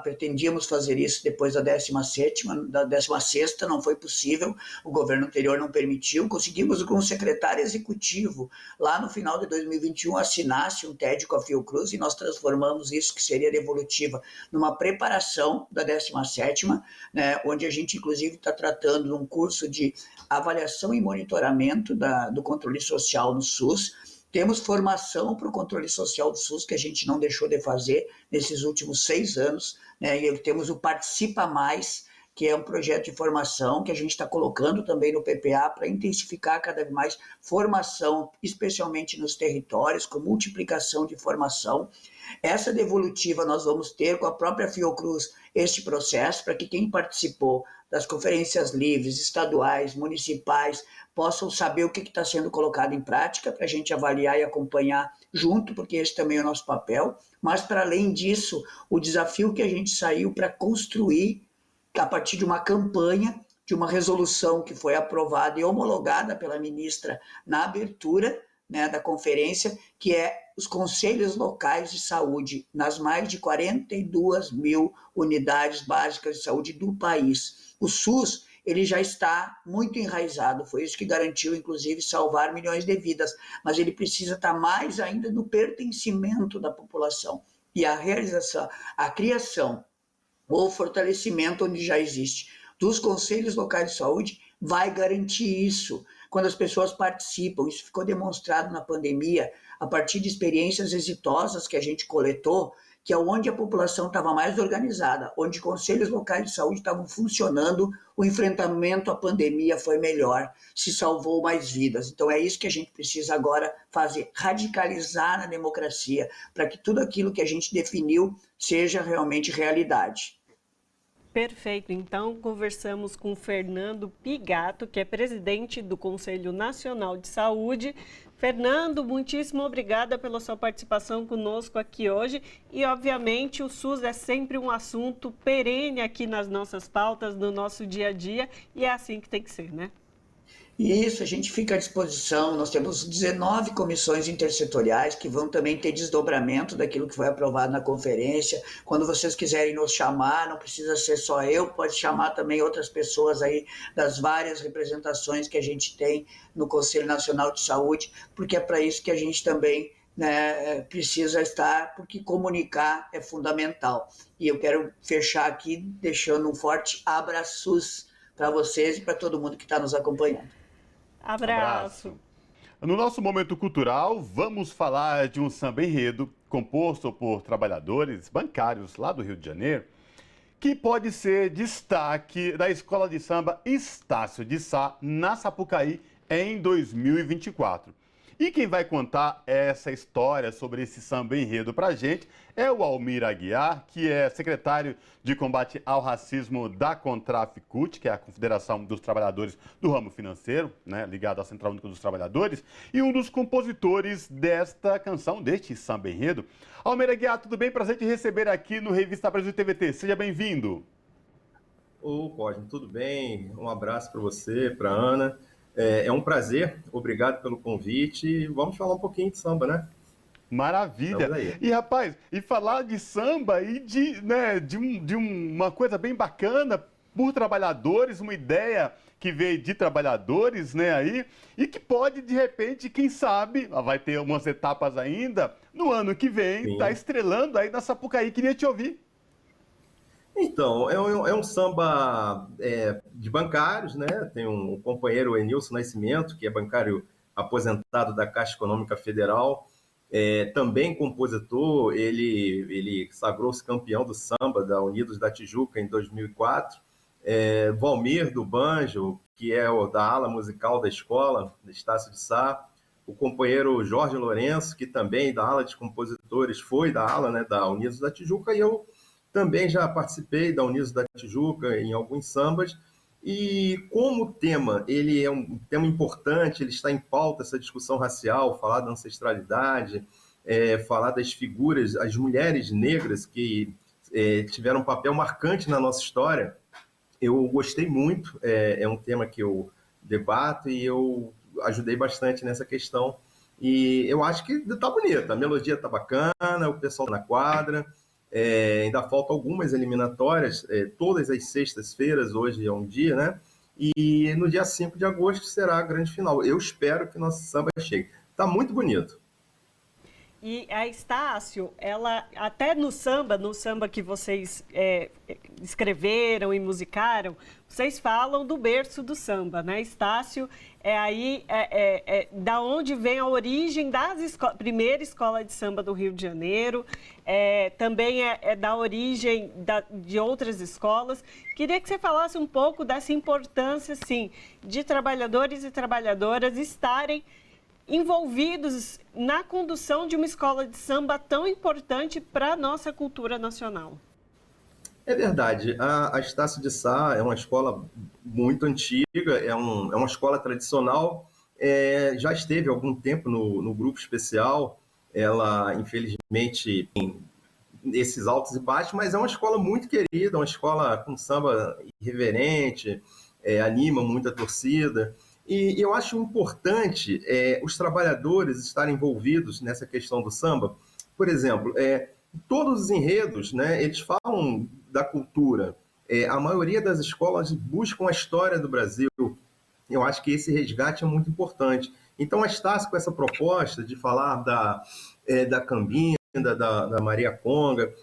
S8: pretendíamos fazer isso depois da 17ª, da 16ª, não foi possível, o governo anterior não permitiu. Conseguimos com o secretário executivo, lá no final de 2021, assinasse um TED com a Fiocruz, e nós transformamos isso, que seria devolutiva, numa preparação da 17ª, né, onde a gente, inclusive, está tratando de um curso de avaliação e monitoramento do controle social no SUS. Temos formação para o controle social do SUS, que a gente não deixou de fazer nesses últimos 6 anos, né? E temos o Participa Mais, que é um projeto de formação que a gente está colocando também no PPA para intensificar cada vez mais formação, especialmente nos territórios, com multiplicação de formação. Essa devolutiva nós vamos ter com a própria Fiocruz este processo, para que quem participou das conferências livres, estaduais, municipais, possam saber o que está sendo colocado em prática, para a gente avaliar e acompanhar junto, porque esse também é o nosso papel. Mas, para além disso, o desafio que a gente saiu para construir, a partir de uma campanha, de uma resolução que foi aprovada e homologada pela ministra na abertura, né, da conferência, que é os conselhos locais de saúde nas mais de 42 mil unidades básicas de saúde do país. O SUS, ele já está muito enraizado, foi isso que garantiu, inclusive, salvar milhões de vidas, mas ele precisa estar mais ainda no pertencimento da população. E a realização, a criação ou fortalecimento onde já existe dos conselhos locais de saúde vai garantir isso. Quando as pessoas participam, isso ficou demonstrado na pandemia, a partir de experiências exitosas que a gente coletou, que é onde a população estava mais organizada, onde conselhos locais de saúde estavam funcionando, o enfrentamento à pandemia foi melhor, se salvou mais vidas. Então é isso que a gente precisa agora fazer, radicalizar na democracia, para que tudo aquilo que a gente definiu seja realmente realidade.
S2: Perfeito. Então, conversamos com Fernando Pigato, que é presidente do Conselho Nacional de Saúde. Fernando, muitíssimo obrigada pela sua participação conosco aqui hoje. E, obviamente, o SUS é sempre um assunto perene aqui nas nossas pautas, no nosso dia a dia, e é assim que tem que ser, né?
S8: Isso, a gente fica à disposição. Nós temos 19 comissões intersetoriais que vão também ter desdobramento daquilo que foi aprovado na conferência. Quando vocês quiserem nos chamar, não precisa ser só eu, pode chamar também outras pessoas aí das várias representações que a gente tem no Conselho Nacional de Saúde, porque é para isso que a gente também, né, precisa estar, porque comunicar é fundamental. E eu quero fechar aqui deixando um forte abraços para vocês e para todo mundo que está nos acompanhando.
S2: Abraço.
S1: No nosso momento cultural, vamos falar de um samba enredo composto por trabalhadores bancários lá do Rio de Janeiro, que pode ser destaque da Escola de Samba Estácio de Sá, na Sapucaí, em 2024. E quem vai contar essa história sobre esse samba enredo pra gente é o Almir Aguiar, que é secretário de combate ao racismo da Contraficult, que é a Confederação dos Trabalhadores do Ramo Financeiro, né, ligado à Central Única dos Trabalhadores, e um dos compositores desta canção, deste samba enredo. Almir Aguiar, tudo bem? Prazer te receber aqui no Revista Brasil TVT. Seja bem-vindo.
S9: Ô, Cosme, tudo bem? Um abraço para você, para Ana. É um prazer, obrigado pelo convite. Vamos falar um pouquinho de samba, né?
S1: Maravilha! E, rapaz, e falar de samba e de uma coisa bem bacana por trabalhadores, uma ideia que veio de trabalhadores, né, aí, e que pode, de repente, quem sabe, vai ter umas etapas ainda, no ano que vem, tá estrelando aí na Sapucaí. Queria te ouvir.
S9: Então, é um samba de bancários, né? Tem um companheiro, Enilson Nascimento, que é bancário aposentado da Caixa Econômica Federal, também compositor, ele sagrou-se campeão do samba da Unidos da Tijuca em 2004. Valmir, do banjo, que é o da ala musical da escola, da Estácio de Sá. O companheiro Jorge Lourenço, que também da ala de compositores, foi da ala, né, da Unidos da Tijuca, e eu também já participei da Unidos da Tijuca em alguns sambas, e como o tema, ele é um tema importante, ele está em pauta, essa discussão racial, falar da ancestralidade, falar das figuras, as mulheres negras que tiveram um papel marcante na nossa história. Eu gostei muito, é um tema que eu debato e eu ajudei bastante nessa questão, e eu acho que está bonita, a melodia está bacana, o pessoal na quadra. Ainda faltam algumas eliminatórias, todas as sextas-feiras, hoje é um dia, né? E no dia 5 de agosto será a grande final. Eu espero que nosso samba chegue. Está muito bonito.
S2: E a Estácio, ela até no samba que vocês escreveram e musicaram, vocês falam do berço do samba, né? Estácio da onde vem a origem das primeira escola de samba do Rio de Janeiro, também da origem de outras escolas. Queria que você falasse um pouco dessa importância, assim, de trabalhadores e trabalhadoras estarem envolvidos na condução de uma escola de samba tão importante para a nossa cultura nacional.
S9: É verdade. A Estácio de Sá é uma escola muito antiga, é uma escola tradicional, já esteve há algum tempo no grupo especial. Ela, infelizmente, tem esses altos e baixos, mas é uma escola muito querida, uma escola com samba irreverente, anima muito a torcida. E eu acho importante os trabalhadores estarem envolvidos nessa questão do samba. Por exemplo, todos os enredos, né, eles falam da cultura. A maioria das escolas buscam a história do Brasil. Eu acho que esse resgate é muito importante. Então, a Estácio, com essa proposta de falar da Cambinda, da Maria Conga,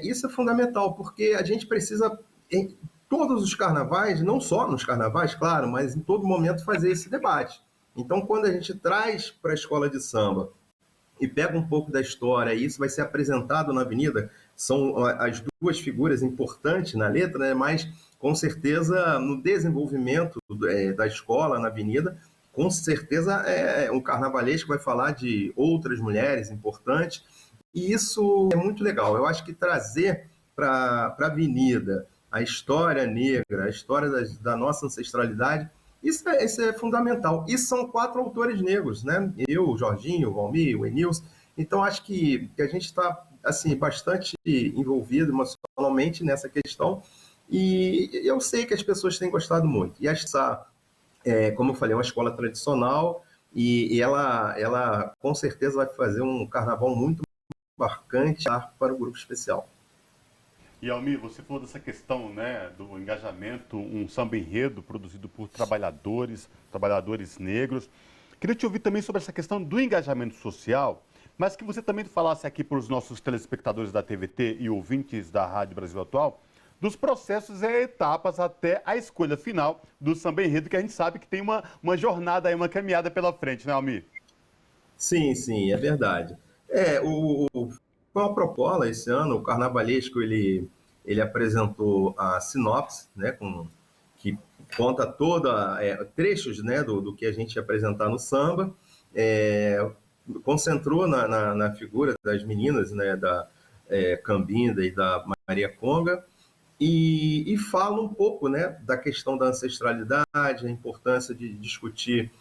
S9: isso é fundamental, porque a gente precisa, em todos os carnavais, não só nos carnavais, claro, mas em todo momento fazer esse debate. Então, quando a gente traz para a escola de samba e pega um pouco da história, e isso vai ser apresentado na avenida, são as duas figuras importantes na letra, né? Mas com certeza no desenvolvimento da escola na avenida, com certeza um carnavalesco vai falar de outras mulheres importantes, e isso é muito legal. Eu acho que trazer para a avenida a história negra, a história da nossa ancestralidade, isso é fundamental. E são 4 autores negros, né? Eu, o Jorginho, o Valmir, o Enilson. Então, acho que a gente está assim, bastante envolvido emocionalmente nessa questão. E eu sei que as pessoas têm gostado muito. E essa, como eu falei, é uma escola tradicional e ela com certeza vai fazer um carnaval muito marcante para o grupo especial.
S1: E Almir, você falou dessa questão, né, do engajamento, um samba enredo produzido por trabalhadores negros. Queria te ouvir também sobre essa questão do engajamento social, mas que você também falasse aqui para os nossos telespectadores da TVT e ouvintes da Rádio Brasil Atual, dos processos e etapas até a escolha final do samba enredo, que a gente sabe que tem uma jornada aí, uma caminhada pela frente, né, Almir?
S9: Sim, é verdade. Com a Propola, esse ano, o carnavalesco, ele apresentou a sinopse, né, que conta trechos, né, do que a gente ia apresentar no samba, concentrou na figura das meninas, né, da Cambinda e da Maria Conga, e fala um pouco, né, da questão da ancestralidade, a importância de discutir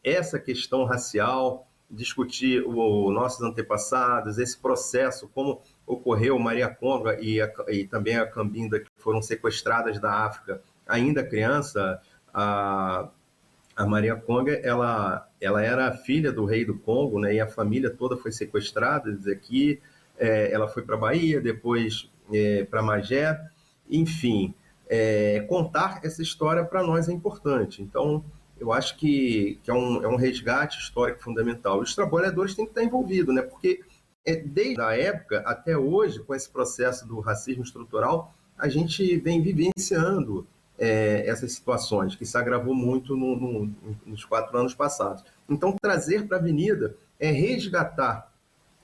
S9: essa questão racial, discutir os nossos antepassados, esse processo, como ocorreu Maria Conga e também a Cambinda, que foram sequestradas da África, ainda criança. A Maria Conga, ela era filha do rei do Congo, né, e a família toda foi sequestrada aqui. Ela foi para a Bahia, depois para Magé. Enfim, contar essa história para nós é importante. Então, eu acho que é um resgate histórico fundamental. Os trabalhadores têm que estar envolvidos, né? Porque desde a época até hoje, com esse processo do racismo estrutural, a gente vem vivenciando essas situações, que se agravou muito nos 4 anos passados. Então, trazer para a avenida é resgatar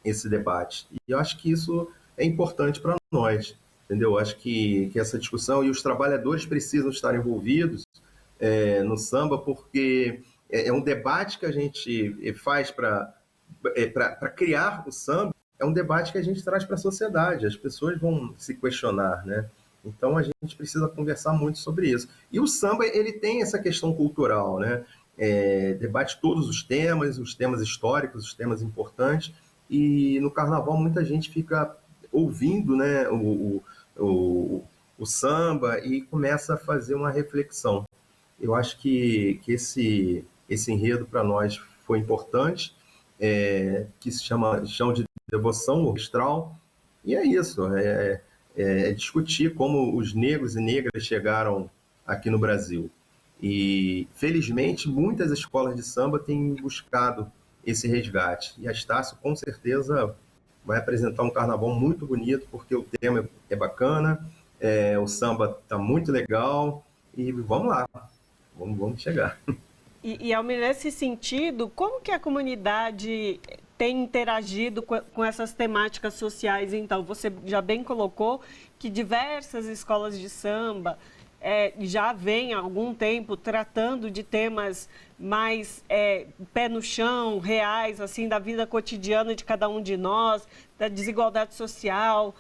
S9: esse debate. E eu acho que isso é importante para nós, entendeu? Eu acho que essa discussão, e os trabalhadores precisam estar envolvidos no samba, porque é um debate que a gente faz para criar o samba, é um debate que a gente traz para a sociedade, as pessoas vão se questionar, né? Então a gente precisa conversar muito sobre isso. E o samba, ele tem essa questão cultural, né? Debate todos os temas históricos, os temas importantes, e no carnaval muita gente fica ouvindo, né, o samba e começa a fazer uma reflexão. Eu acho que esse enredo para nós foi importante, que se chama Chão de Devoção Orquestral, e é isso, discutir como os negros e negras chegaram aqui no Brasil. E, felizmente, muitas escolas de samba têm buscado esse resgate. E a Estácio, com certeza, vai apresentar um carnaval muito bonito, porque o tema é bacana, o samba está muito legal, e vamos lá, vamos chegar.
S2: E Almir, nesse sentido, como que a comunidade tem interagido com essas temáticas sociais? Então, você já bem colocou que diversas escolas de samba já vêm há algum tempo tratando de temas mais pé no chão, reais, assim, da vida cotidiana de cada um de nós, da desigualdade social,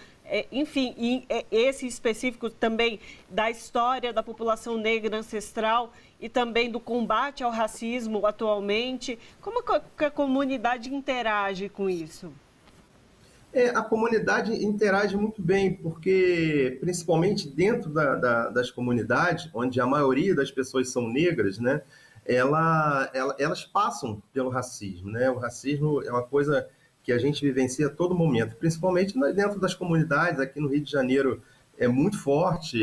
S2: enfim, e esse específico também da história da população negra ancestral e também do combate ao racismo atualmente. Como que a comunidade interage com isso?
S9: A comunidade interage muito bem, porque principalmente dentro das comunidades, onde a maioria das pessoas são negras, né, elas passam pelo racismo, né? O racismo é uma coisa que a gente vivencia a todo momento, principalmente dentro das comunidades. Aqui no Rio de Janeiro é muito forte,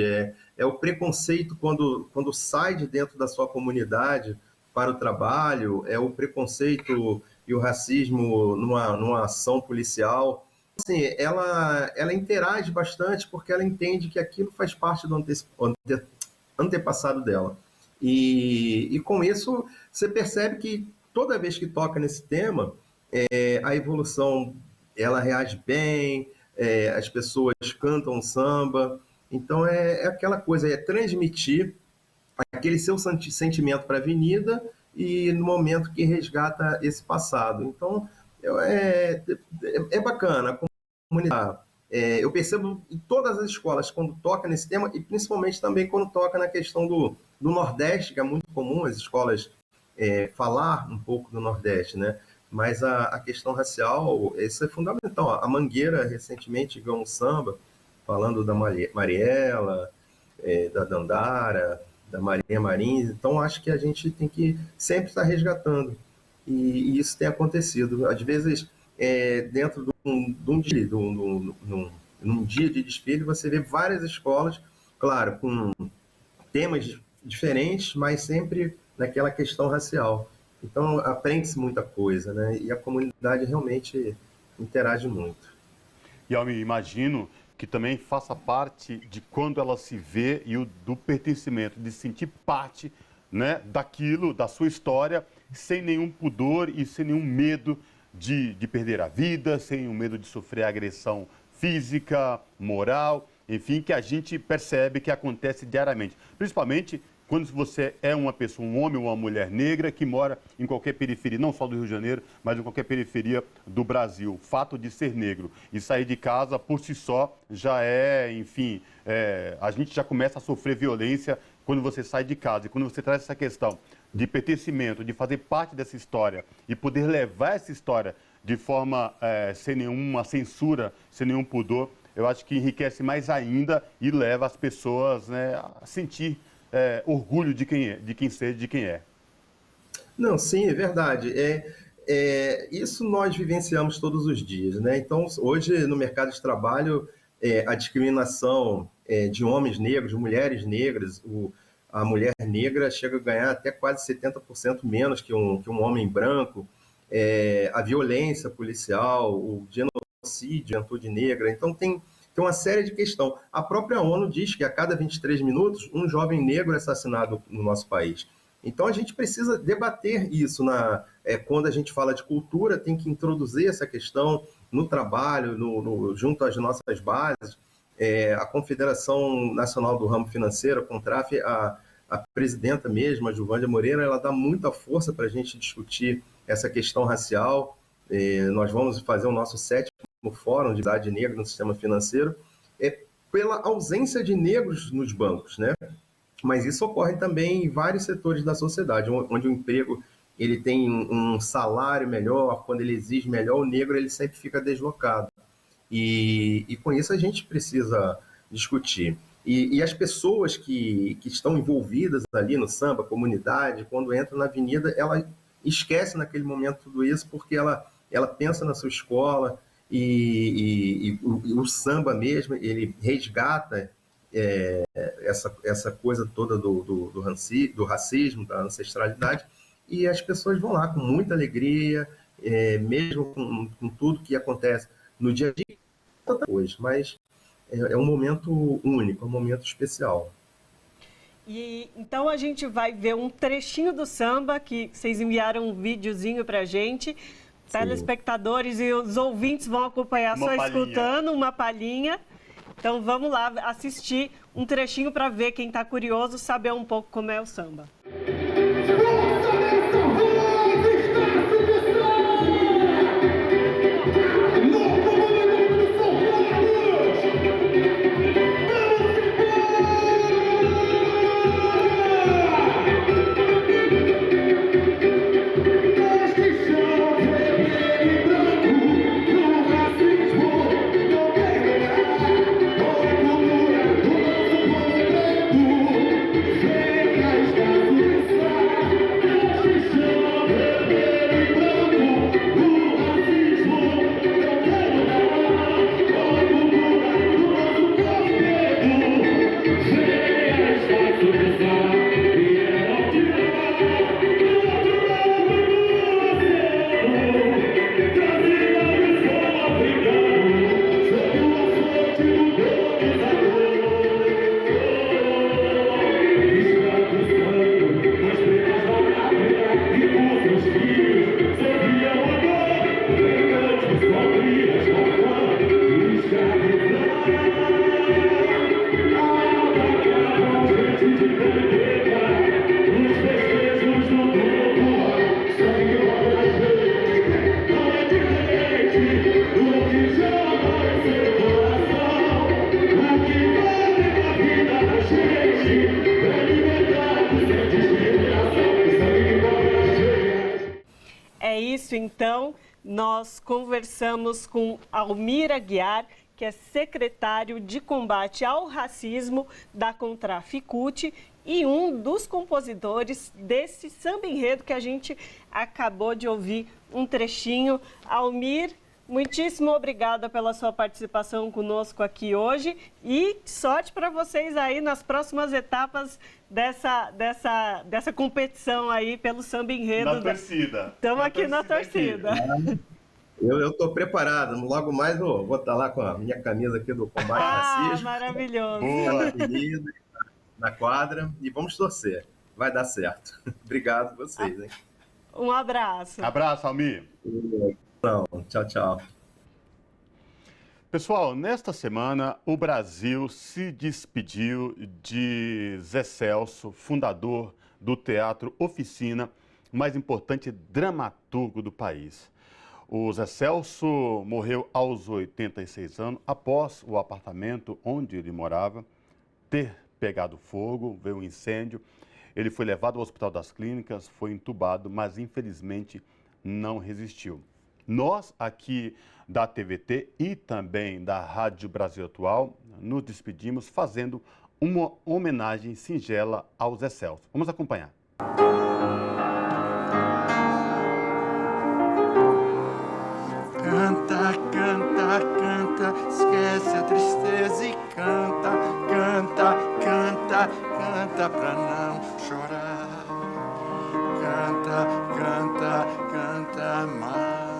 S9: o preconceito quando sai de dentro da sua comunidade para o trabalho, é o preconceito e o racismo numa ação policial. Assim, ela interage bastante porque ela entende que aquilo faz parte do antepassado dela. E com isso, você percebe que toda vez que toca nesse tema, a evolução, ela reage bem, as pessoas cantam samba. Então, é aquela coisa, transmitir aquele seu sentimento para a avenida e no momento que resgata esse passado. Então, é bacana. A comunidade, eu percebo em todas as escolas quando toca nesse tema e principalmente também quando toca na questão do Nordeste, que é muito comum as escolas falar um pouco do Nordeste, né? Mas a questão racial, isso é fundamental. A Mangueira recentemente ganhou um samba falando da Mariela, da Dandara, da Maria Marins. Então, acho que a gente tem que sempre estar resgatando. E isso tem acontecido. Às vezes, dentro num dia de desfile, você vê várias escolas, claro, com temas diferentes, mas sempre naquela questão racial. Então, aprende-se muita coisa, né? E a comunidade realmente interage muito.
S1: E eu me imagino que também faça parte de quando ela se vê e do pertencimento, de sentir parte, né, daquilo, da sua história, sem nenhum pudor e sem nenhum medo de perder a vida, sem o medo de sofrer agressão física, moral, enfim, que a gente percebe que acontece diariamente. Principalmente quando você é uma pessoa, um homem ou uma mulher negra que mora em qualquer periferia, não só do Rio de Janeiro, mas em qualquer periferia do Brasil. O fato de ser negro e sair de casa por si só já enfim, a gente já começa a sofrer violência quando você sai de casa. E quando você traz essa questão de pertencimento, de fazer parte dessa história e poder levar essa história de forma sem nenhuma censura, sem nenhum pudor, eu acho que enriquece mais ainda e leva as pessoas, né, a sentir orgulho de quem seja, de quem é.
S9: Não, sim, é verdade. Isso nós vivenciamos todos os dias, né? Então, hoje, no mercado de trabalho, a discriminação de homens negros, de mulheres negras, a mulher negra chega a ganhar até quase 70% menos que um homem branco, a violência policial, o genocídio, a juventude negra. Então, tem uma série de questões. A própria ONU diz que a cada 23 minutos, um jovem negro é assassinado no nosso país. Então, a gente precisa debater isso. Quando a gente fala de cultura, tem que introduzir essa questão no trabalho, junto às nossas bases. A Confederação Nacional do Ramo Financeiro, a CONTRAF, a presidenta mesmo, a Gilvânia Moreira, ela dá muita força para a gente discutir essa questão racial. Nós vamos fazer o nosso 7º Fórum de Idade Negra no Sistema Financeiro, pela ausência de negros nos bancos, né? Mas isso ocorre também em vários setores da sociedade, onde o emprego ele tem um salário melhor, quando ele exige melhor, o negro ele sempre fica deslocado. E com isso a gente precisa discutir. E as pessoas que estão envolvidas ali no samba, comunidade, quando entram na avenida, ela esquece naquele momento tudo isso, porque ela pensa na sua escola, e o samba mesmo, ele resgata essa coisa toda do racismo, da ancestralidade, e as pessoas vão lá com muita alegria, mesmo com tudo que acontece no dia a dia, hoje, mas é um momento único, é um momento especial.
S2: E então a gente vai ver um trechinho do samba, que vocês enviaram um videozinho pra gente. Sim. Telespectadores e os ouvintes vão acompanhar escutando uma palhinha. Então vamos lá assistir um trechinho para ver, quem está curioso, saber um pouco como é o samba. Então, nós conversamos com Almir Aguiar, que é secretário de combate ao racismo da Contraficute e um dos compositores desse samba enredo que a gente acabou de ouvir um trechinho. Almir, muitíssimo obrigada pela sua participação conosco aqui hoje e sorte para vocês aí nas próximas etapas dessa competição aí pelo samba enredo.
S1: Na torcida.
S2: Estamos aqui na torcida.
S9: Eu estou preparado. Logo mais eu vou estar lá com a minha camisa aqui do combate racismo.
S2: Maravilhoso.
S9: Na avenida, na quadra, e vamos torcer. Vai dar certo. Obrigado a vocês, hein?
S2: Um abraço.
S1: Abraço, Almir.
S9: Tchau, tchau.
S1: Pessoal, nesta semana o Brasil se despediu de Zé Celso, fundador do Teatro Oficina, o mais importante dramaturgo do país. O Zé Celso morreu aos 86 anos após o apartamento onde ele morava ter pegado fogo, veio um incêndio. Ele foi levado ao Hospital das Clínicas, foi entubado, mas infelizmente não resistiu. Nós aqui da TVT e também da Rádio Brasil Atual nos despedimos fazendo uma homenagem singela ao Zé Celso. Vamos acompanhar.
S10: Canta, canta, canta, esquece a tristeza e canta, canta, canta, canta pra não chorar. Canta, canta, canta mais.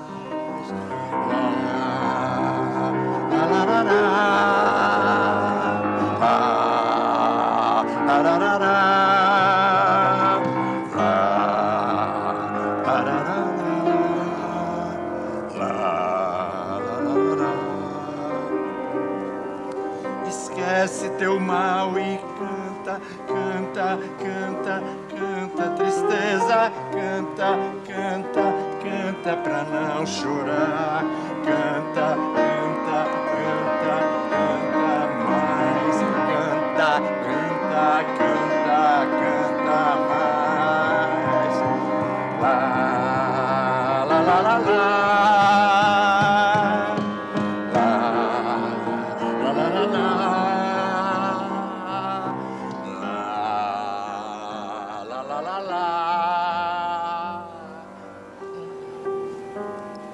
S10: Esquece teu mal e canta, canta, canta, canta tristeza, canta, canta, canta pra não chorar, canta, canta, canta, canta mais, canta, canta, canta, canta mais, lá, lá, lá, lá, lá.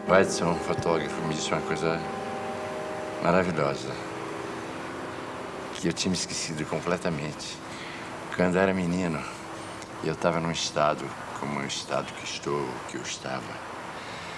S11: O Edson, um fotógrafo, me disse uma coisa maravilhosa, que eu tinha me esquecido completamente. Quando eu era menino, eu estava num estado como o estado que eu estava.